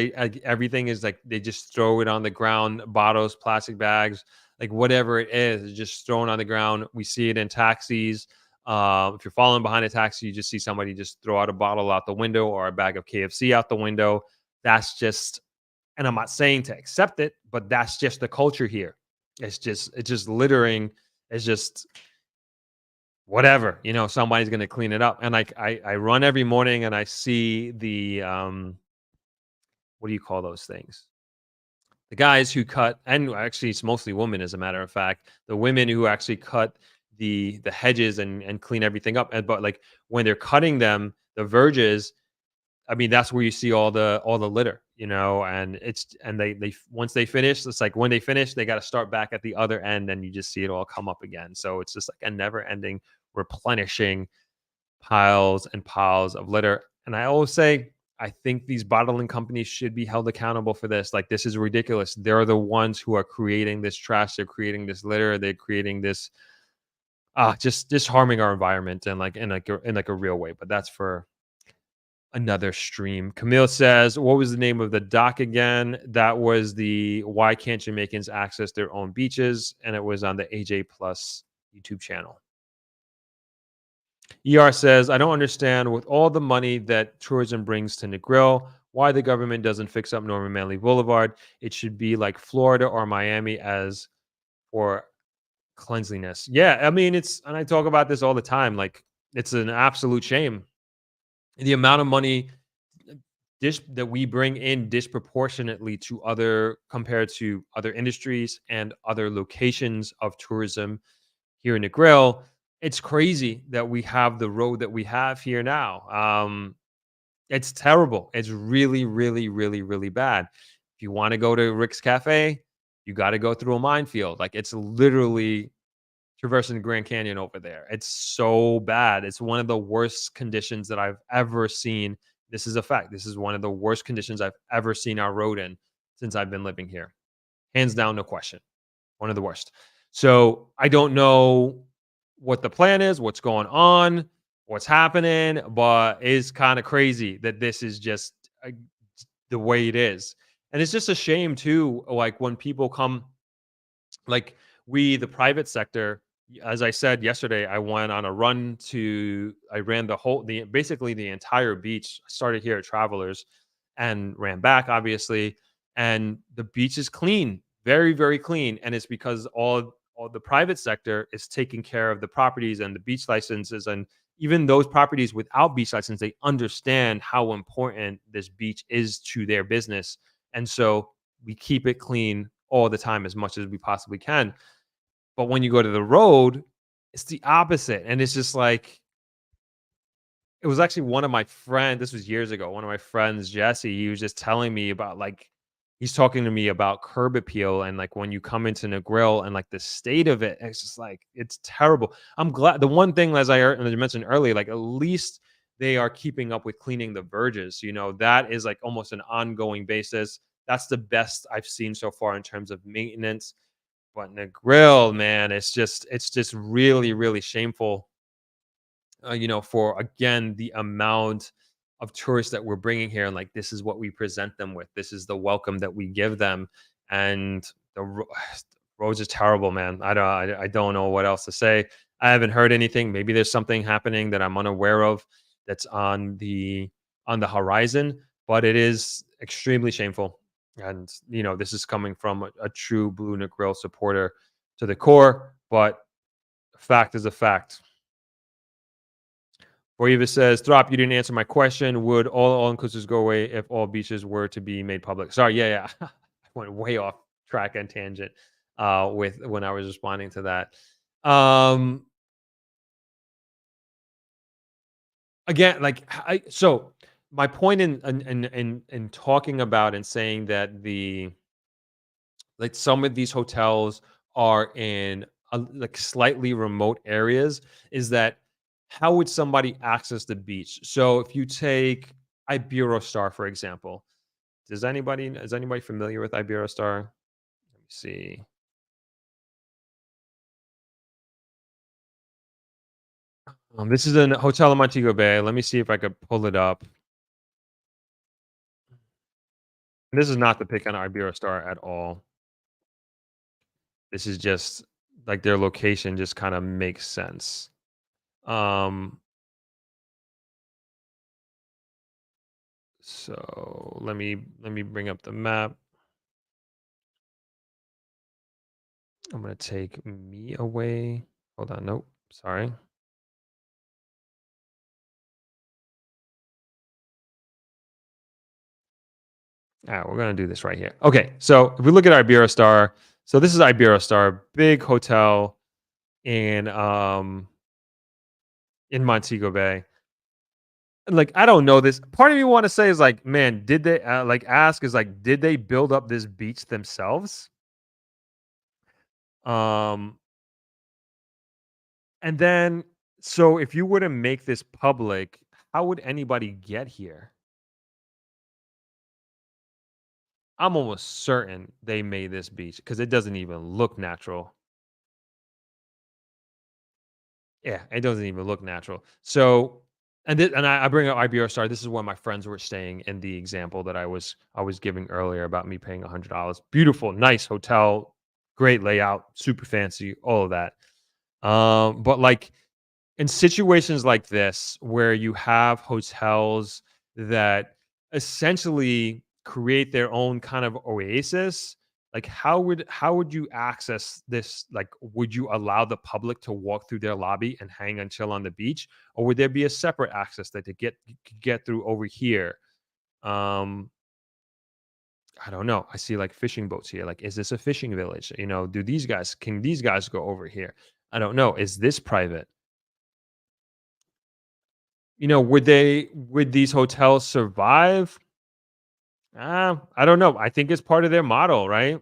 Speaker 2: everything is like they just throw it on the ground, bottles, plastic bags, like whatever it is, it's just thrown on the ground. We see it in taxis. If you're following behind a taxi, you just see somebody just throw out a bottle out the window or a bag of KFC out the window. That's just, and I'm not saying to accept it, but that's just the culture here. It's just littering. It's just whatever, somebody's gonna clean it up. And like I run every morning and I see the what do you call those things? The guys who cut, and actually it's mostly women as a matter of fact, the women who actually cut the hedges and clean everything up. And but like when they're cutting them, the verges, I mean, that's where you see all the litter, and they once they finish, it's like when they finish, they got to start back at the other end, and you just see it all come up again. So it's just like a never-ending replenishing piles and piles of litter. And I always say, I think these bottling companies should be held accountable for this. Like, this is ridiculous. They're the ones who are creating this trash. They're creating this litter. They're creating this, just harming our environment and like in like a real way. But that's for another stream. Camille says, "What was the name of the doc again?" That was the "Why Can't Jamaicans Access Their Own Beaches?" and it was on the AJ Plus YouTube channel. ER says, "I don't understand with all the money that tourism brings to Negril, why the government doesn't fix up Norman Manley Boulevard. It should be like Florida or Miami as for cleanliness." Yeah, I mean, and I talk about this all the time. Like, it's an absolute shame the amount of money that we bring in disproportionately to other compared to other industries and other locations of tourism here in the grill. It's crazy that we have the road that we have here now. It's terrible. It's really, really, really, really bad. If you want to go to Rick's Cafe, you got to go through a minefield. Like, it's literally traversing the Grand Canyon over there. It's so bad. It's one of the worst conditions that I've ever seen. This is a fact. This is one of the worst conditions I've ever seen our road in since I've been living here. Hands down, no question. One of the worst. So I don't know what the plan is, what's going on, what's happening, but it's kind of crazy that this is just the way it is. And it's just a shame too, like when people come, like, the private sector, as I said yesterday, I went on a run I ran basically the entire beach. I started here at Travelers and ran back, obviously. And the beach is clean, very, very clean. And it's because all the private sector is taking care of the properties and the beach licenses. And even those properties without beach license, they understand how important this beach is to their business. And so we keep it clean all the time as much as we possibly can. But when you go to the road, it's the opposite. And it's just like, it was actually one of my friends, this was years ago, one of my friends, Jesse, he was just telling me about, like, he's talking to me about curb appeal and like when you come into Negril and like the state of it, it's just like it's terrible. I'm glad the one thing as I mentioned earlier, like at least they are keeping up with cleaning the verges. That is like almost an ongoing basis. That's the best I've seen so far in terms of maintenance. But Negril, man, it's just really, really shameful, for again the amount of tourists that we're bringing here, and like this is what we present them with. This is the welcome that we give them, and roads is terrible, man. I don't know what else to say. I haven't heard anything. Maybe there's something happening that I'm unaware of that's on the horizon, but it is extremely shameful. And this is coming from a true Blue Nook Grill supporter to the core, but fact is a fact. Or says, "Throp, you didn't answer my question. Would all inclusives go away if all beaches were to be made public?" Sorry, yeah. I went way off track and tangent with when I was responding to that. Um, Again, like so my point in talking about and saying that like some of these hotels are in like slightly remote areas is that how would somebody access the beach? So if you take Iberostar, for example, is anybody familiar with Iberostar? Let me see. This is a hotel in Montego Bay. Let me see if I could pull it up. This is not to pick on Iberostar at all. This is just like their location just kind of makes sense. Um, so let me bring up the map. I'm gonna take me away. Hold on, nope. Sorry. All right, we're gonna do this right here. Okay, so if we look at Iberostar, so this is Iberostar, big hotel in Montego Bay. And like, I don't know this. Part of me want to say is like, man, did they like ask is like, did they build up this beach themselves? Um, and then so if you were to make this public, how would anybody get here? I'm almost certain they made this beach because it doesn't even look natural. Yeah, it doesn't even look natural. So, and I bring up IBR. This is where my friends were staying in the example that I was giving earlier about me paying $100. Beautiful, nice hotel, great layout, super fancy, all of that. But like in situations like this where you have hotels that essentially create their own kind of oasis, like how would you access this? Like, would you allow the public to walk through their lobby and hang and chill on the beach, or would there be a separate access that you could get through over here? um I don't know. I see like fishing boats here. Like, is this a fishing village? Do these guys go over here? I don't know. Is this private? Would these hotels survive? I don't know. I think it's part of their model, right?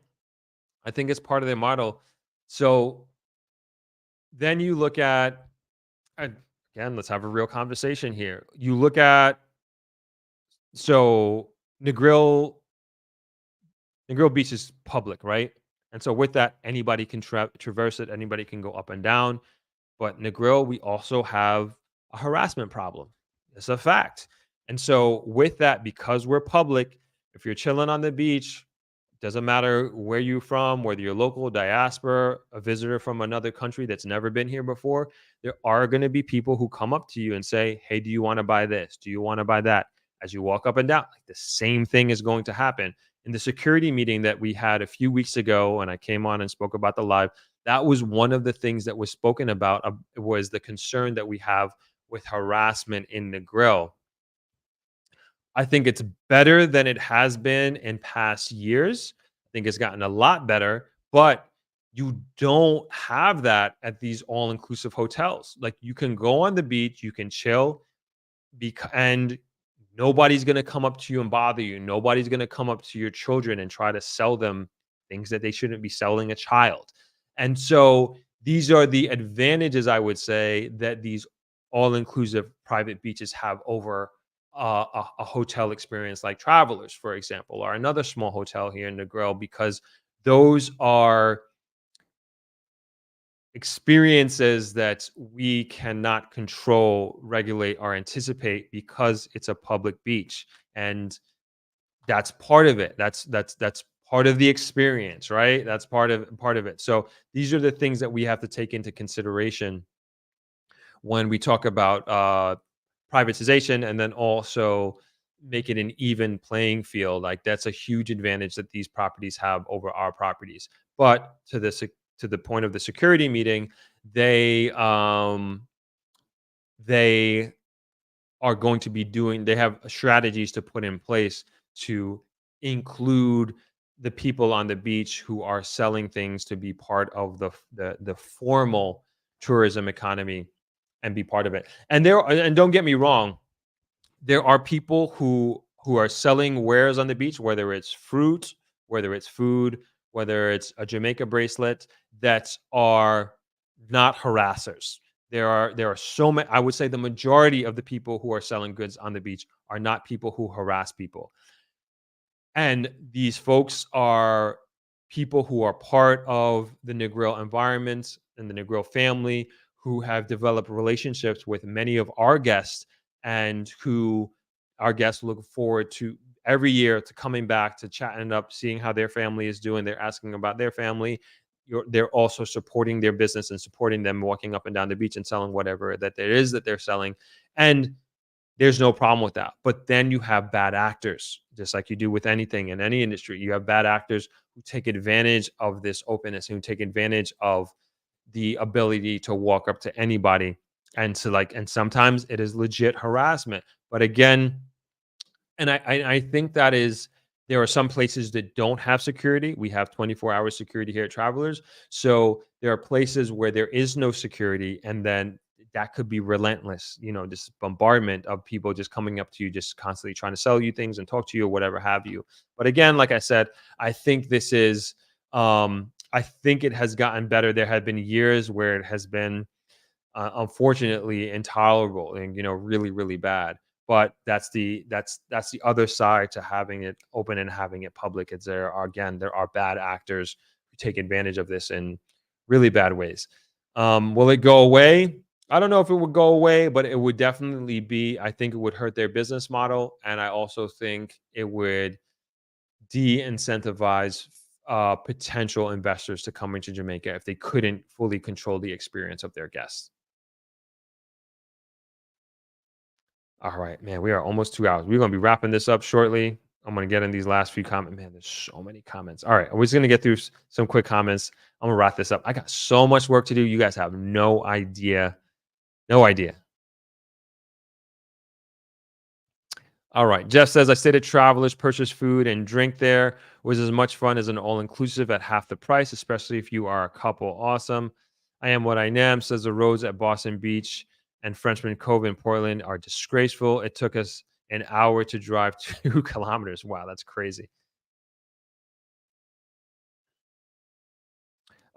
Speaker 2: I think it's part of their model. So then you look at, and again, let's have a real conversation here. You look at, so Negril, Negril Beach is public, right? And so with that, anybody can traverse it, anybody can go up and down. But Negril, we also have a harassment problem. It's a fact. And so with that, because we're public, if you're chilling on the beach, doesn't matter where you're from, whether you're local, diaspora, a visitor from another country that's never been here before, there are going to be people who come up to you and say, "Hey, do you want to buy this? Do you want to buy that?" As you walk up and down, like the same thing is going to happen. In the security meeting that we had a few weeks ago, and I came on and spoke about the live, that was one of the things that was spoken about, was the concern that we have with harassment in the grill. I think it's better than it has been in past years. I think it's gotten a lot better, but you don't have that at these all-inclusive hotels. Like, you can go on the beach, you can chill, and nobody's going to come up to you and bother you. Nobody's going to come up to your children and try to sell them things that they shouldn't be selling a child. And so these are the advantages, I would say, that these all-inclusive private beaches have over a hotel experience like Travelers, for example, or another small hotel here in Negril, because those are experiences that we cannot control, regulate, or anticipate because it's a public beach. And that's part of it. That's part of the experience, right? That's part of it. So these are the things that we have to take into consideration when we talk about privatization, and then also make it an even playing field. Like, that's a huge advantage that these properties have over our properties. But to the point of the security meeting, they they are going to be doing they have strategies to put in place to include the people on the beach who are selling things to be part of the formal tourism economy and be part of it. And don't get me wrong, there are people who are selling wares on the beach, whether it's fruit, whether it's food, whether it's a Jamaica bracelet, that are not harassers. There are so many. I would say the majority of the people who are selling goods on the beach are not people who harass people. And these folks are people who are part of the Negril environment and the Negril family, who have developed relationships with many of our guests, and who our guests look forward to every year to coming back to chatting up, seeing how their family is doing. They're asking about their family. They're also supporting their business and supporting them walking up and down the beach and selling whatever that there is that they're selling. And there's no problem with that. But then you have bad actors, just like you do with anything in any industry. You have bad actors who take advantage of this openness, who take advantage of the ability to walk up to anybody and to like, and sometimes it is legit harassment. But again, and I think that is There are some places that don't have security. We have 24-hour security here at Travelers. So there are places where there is no security, and then that could be relentless, this bombardment of people just coming up to you, just constantly trying to sell you things and talk to you or whatever have you. But again, like I said, I think I think it has gotten better. There have been years where it has been unfortunately intolerable and really really bad, but that's the other side to having it open and having it public. It's there are bad actors who take advantage of this in really bad ways. Will it go away? I don't know if it would go away, but it would definitely be, I think it would hurt their business model, and I also think it would de-incentivize potential investors to come into Jamaica if they couldn't fully control the experience of their guests. All right, man, we are almost 2 hours. We're gonna be wrapping this up shortly. I'm gonna get in these last few comments. Man, there's so many comments. All right, we're just gonna get through some quick comments. I'm gonna wrap this up. I got so much work to do. You guys have no idea. No idea. All right. Jeff says, I stayed at Travelers, purchased food and drink there. It was as much fun as an all inclusive at half the price, especially if you are a couple. Awesome. I am what I am, says the roads at Boston Beach and Frenchman Cove in Portland are disgraceful. It took us an hour to drive 2 kilometers. Wow, that's crazy.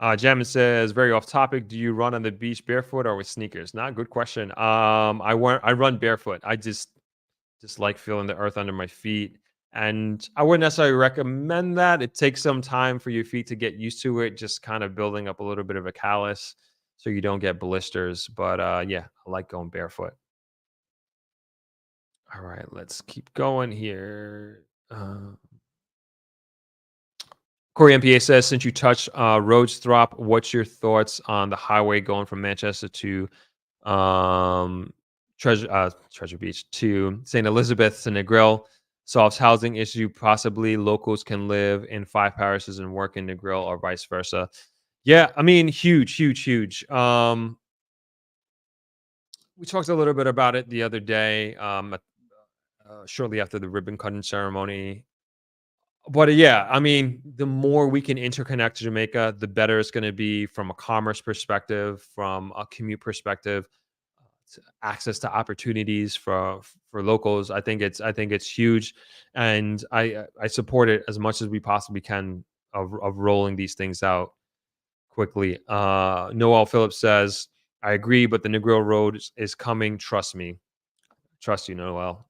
Speaker 2: Jamin says, very off topic. Do you run on the beach barefoot or with sneakers? Not good question. I run barefoot. I just like feeling the earth under my feet. And I wouldn't necessarily recommend that. It takes some time for your feet to get used to it, just kind of building up a little bit of a callus so you don't get blisters. But yeah, I like going barefoot. All right, let's keep going here. Corey MPA says, since you touched roads drop, what's your thoughts on the highway going from Manchester to um, Treasure Beach to St. Elizabeth to Negril? Solves housing issue. Possibly locals can live in five parishes and work in Negril, or vice versa. Yeah, I mean, huge, huge, huge. We talked a little bit about it the other day, shortly after the ribbon cutting ceremony. But yeah, I mean, the more we can interconnect Jamaica, the better it's going to be from a commerce perspective, from a commute perspective, access to opportunities for locals. I think it's huge, and I support it as much as we possibly can of rolling these things out quickly. Noel Phillips says, I agree, but the Negril Road is coming. Trust me. Trust you, Noel.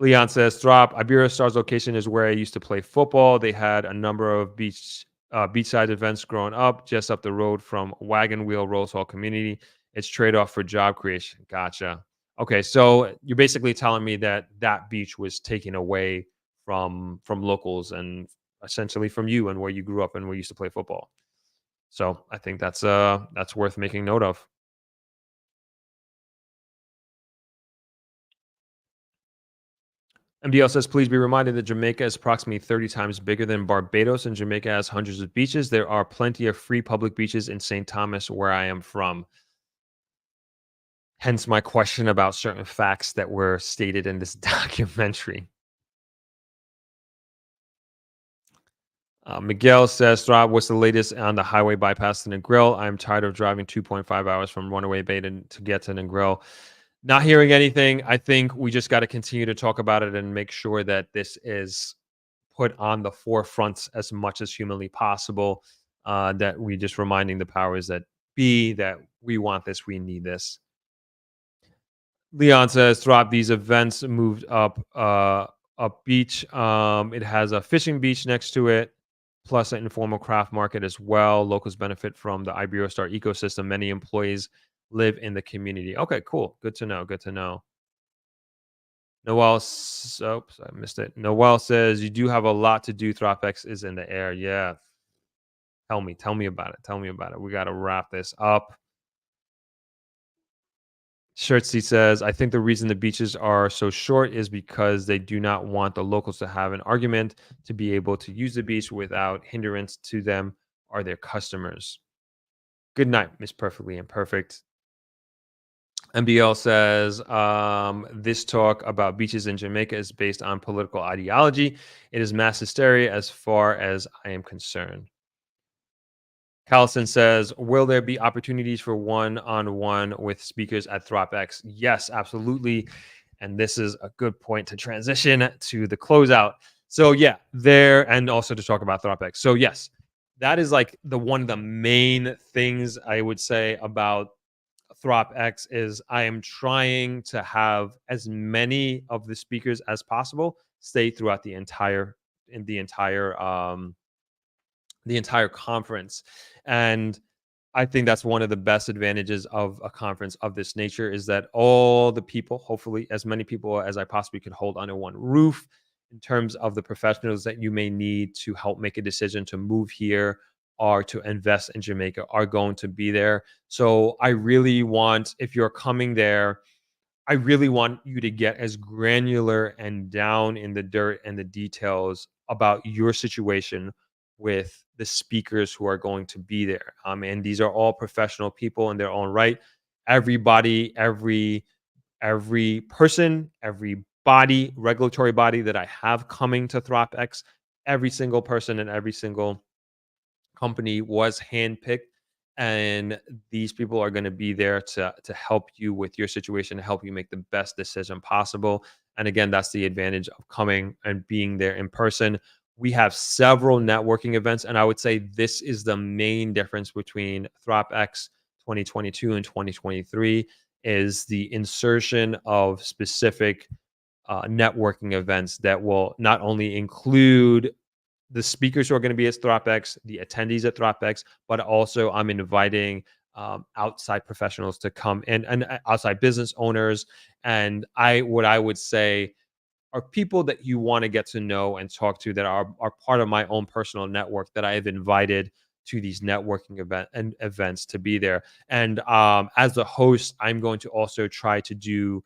Speaker 2: Leon says, "Drop. Iberia Stars location is where I used to play football. They had a number of beachside events growing up, just up the road from Wagon Wheel Rose Hall Community. It's trade off for job creation." Gotcha. Okay, so you're basically telling me that that beach was taken away from locals and essentially from you and where you grew up and where you used to play football. So I think that's worth making note of. MDL says, please be reminded that Jamaica is approximately 30 times bigger than Barbados, and Jamaica has hundreds of beaches. There are plenty of free public beaches in St. Thomas, where I am from. Hence my question about certain facts that were stated in this documentary. Miguel says, Rob, what's the latest on the highway bypass to Negril? I'm tired of driving 2.5 hours from Runaway Bay to get to Negril. Not hearing anything. I think we just got to continue to talk about it and make sure that this is put on the forefront as much as humanly possible. That we just reminding the powers that be that we want this, we need this. Leon says throughout these events moved up beach. It has a fishing beach next to it, plus an informal craft market as well. Locals benefit from the Iberostar ecosystem. Many employees live in the community. Okay, cool. Good to know. Good to know. Oops, I missed it. Noel says you do have a lot to do. Thropex is in the air. Yeah. Tell me about it. Tell me about it. We got to wrap this up. Shirtsy says, I think the reason the beaches are so short is because they do not want the locals to have an argument to be able to use the beach without hindrance to them or their customers. Good night, Miss Perfectly Imperfect. MBL says, this talk about beaches in Jamaica is based on political ideology. It is mass hysteria as far as I am concerned. Callison says, will there be opportunities for one-on-one with speakers at ThropX? Yes, absolutely. And this is a good point to transition to the closeout. So yeah, there, and also to talk about ThropX. So yes, that is like the one of the main things I would say about ThropX is I am trying to have as many of the speakers as possible stay throughout the entire conference. And I think that's one of the best advantages of a conference of this nature is that all the people, hopefully as many people as I possibly could hold under one roof in terms of the professionals that you may need to help make a decision to move here or to invest in Jamaica are going to be there. So I really want, if you're coming there, I really want you to get as granular and down in the dirt and the details about your situation with the speakers who are going to be there. And these are all professional people in their own right. Everybody, every person, every body, regulatory body that I have coming to ThropX, every single person and every single company was handpicked, and these people are going to be there to help you with your situation, to help you make the best decision possible. And again, that's the advantage of coming and being there in person. We have several networking events, and I would say this is the main difference between ThropX 2022 and 2023 is the insertion of specific networking events that will not only include the speakers who are going to be at ThropX, the attendees at ThropX, but also I'm inviting outside professionals to come in and outside business owners. And what I would say are people that you want to get to know and talk to that are part of my own personal network that I have invited to these networking events to be there. And as the host, I'm going to also try to do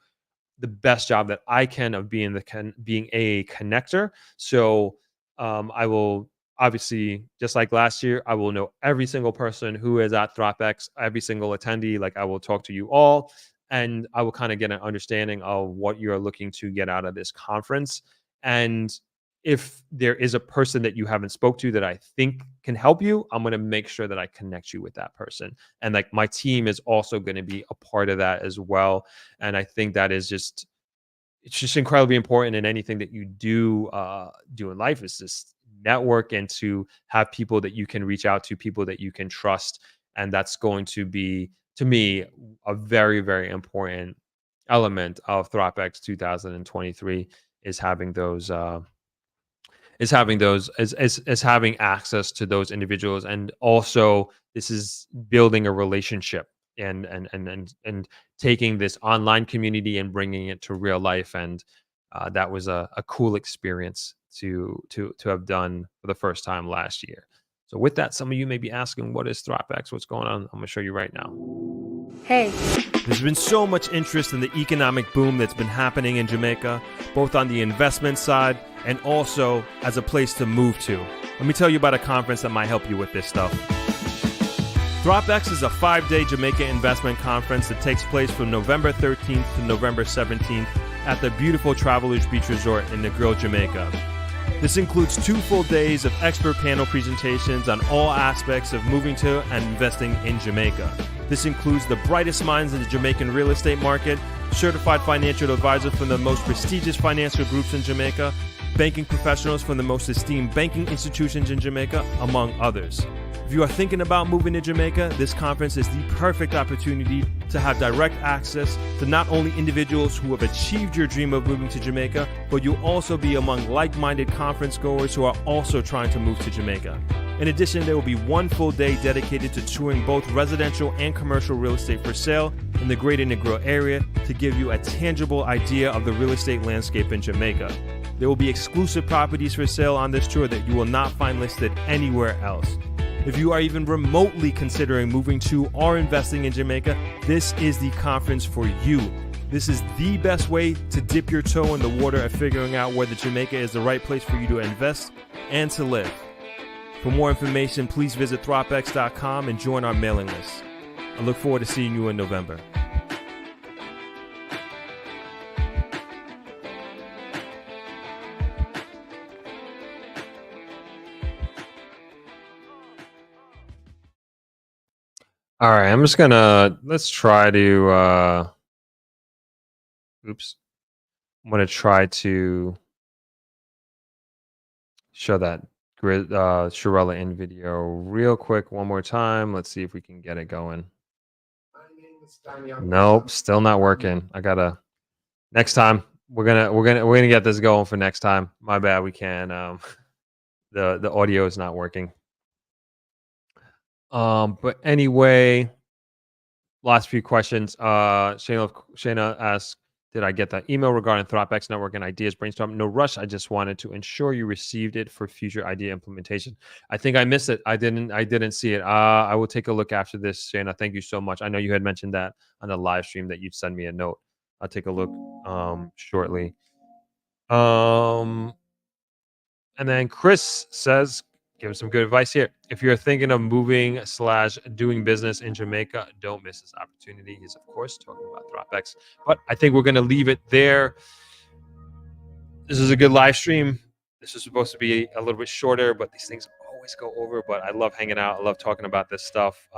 Speaker 2: the best job that I can of being a connector. So I will obviously, just like last year, I will know every single person who is at ThropX, every single attendee. Like I will talk to you all, and I will kind of get an understanding of what you're looking to get out of this conference. And if there is a person that you haven't spoke to that I think can help you, I'm going to make sure that I connect you with that person. And like my team is also going to be a part of that as well. And I think that is it's just incredibly important in anything that you do in life is just network and to have people that you can reach out to, people that you can trust. And that's going to be, to me, a very, very important element of ThropX 2023 is having those is having access to those individuals. And also this is building a relationship and taking this online community and bringing it to real life. And that was a cool experience to have done for the first time last year. So with that, some of you may be asking, what is ThropX? What's going on? I'm going to show you right now.
Speaker 1: Hey.
Speaker 2: There's been so much interest in the economic boom that's been happening in Jamaica, both on the investment side and also as a place to move to. Let me tell you about a conference that might help you with this stuff. ThropX is a 5-day Jamaica investment conference that takes place from November 13th to November 17th at the beautiful Travelers Beach Resort in Negril, Jamaica. This includes 2 full days of expert panel presentations on all aspects of moving to and investing in Jamaica. This includes the brightest minds in the Jamaican real estate market, certified financial advisors from the most prestigious financial groups in Jamaica, banking professionals from the most esteemed banking institutions in Jamaica, among others. If you are thinking about moving to Jamaica, this conference is the perfect opportunity to have direct access to not only individuals who have achieved your dream of moving to Jamaica, but you'll also be among like-minded conference goers who are also trying to move to Jamaica. In addition, there will be 1 full day dedicated to touring both residential and commercial real estate for sale in the greater Negril area to give you a tangible idea of the real estate landscape in Jamaica. There will be exclusive properties for sale on this tour that you will not find listed anywhere else. If you are even remotely considering moving to or investing in Jamaica, this is the conference for you. This is the best way to dip your toe in the water of figuring out whether Jamaica is the right place for you to invest and to live. For more information, please visit thropx.com and join our mailing list. I look forward to seeing you in November. All right, I'm just gonna let's try to oops. I'm gonna try to show that grid Shirella in video real quick one more time. Let's see if we can get it going. Nope, still not working. I gotta next time. We're gonna get this going for next time. My bad, we can the audio is not working. But anyway, last few questions. Shayna asks, did I get that email regarding ThropX network and ideas brainstorm? No rush. I just wanted to ensure you received it for future idea implementation. I think I missed it. I didn't see it. I will take a look after this, Shayna. Thank you so much. I know you had mentioned that on the live stream that you'd send me a note. I'll take a look shortly. Um and then Chris says, give him some good advice here. If you're thinking of moving slash doing business in Jamaica, don't miss this opportunity. He's of course talking about ThropX. But I think we're gonna leave it there. This is a good live stream. This is supposed to be a little bit shorter, but these things always go over. But I love hanging out. I love talking about this stuff.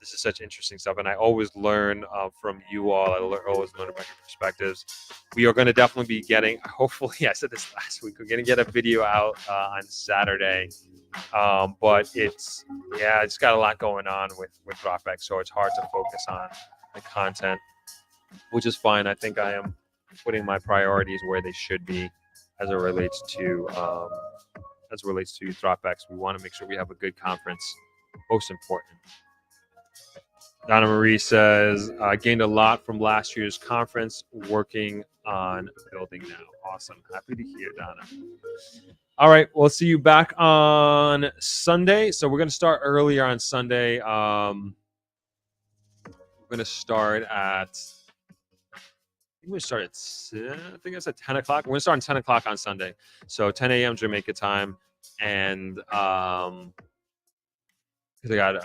Speaker 2: This is such interesting stuff, and I always learn from you all. Always learn about your perspectives. We are going to definitely be getting. Hopefully, I said this last week. We're going to get a video out on Saturday, but it's got a lot going on with Dropback, so it's hard to focus on the content, which is fine. I think I am putting my priorities where they should be as it relates to dropbacks. We want to make sure we have a good conference. Most important. Donna Marie says, I gained a lot from last year's conference, working on building now. Awesome. Happy to hear, Donna. All right, we'll see you back on Sunday. So we're going to start earlier on Sunday. We're going to start at we start at I think it's at 10 o'clock. We're gonna start at 10 o'clock on Sunday. So 10 a.m. Jamaica time. And because I got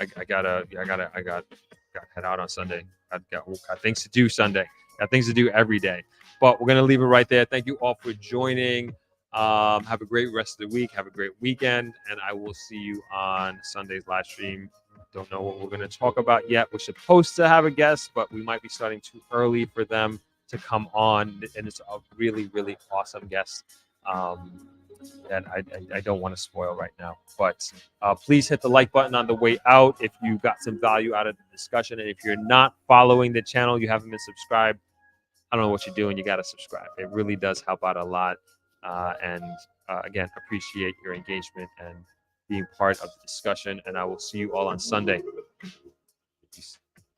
Speaker 2: head out on Sunday. Got things to do Sunday. Got things to do every day. But we're gonna leave it right there. Thank you all for joining. Have a great rest of the week. Have a great weekend, and I will see you on Sunday's live stream. Don't know what we're going to talk about yet. We're supposed to have a guest, but we might be starting too early for them to come on, and it's a really, really awesome guest that I don't want to spoil right now. But please hit the like button on the way out if you got some value out of the discussion. And if you're not following the channel, you haven't been subscribed, I don't know what you're doing. You got to subscribe. It really does help out a lot. And again, appreciate your engagement and being part of the discussion. And I will see you all on Sunday. Peace.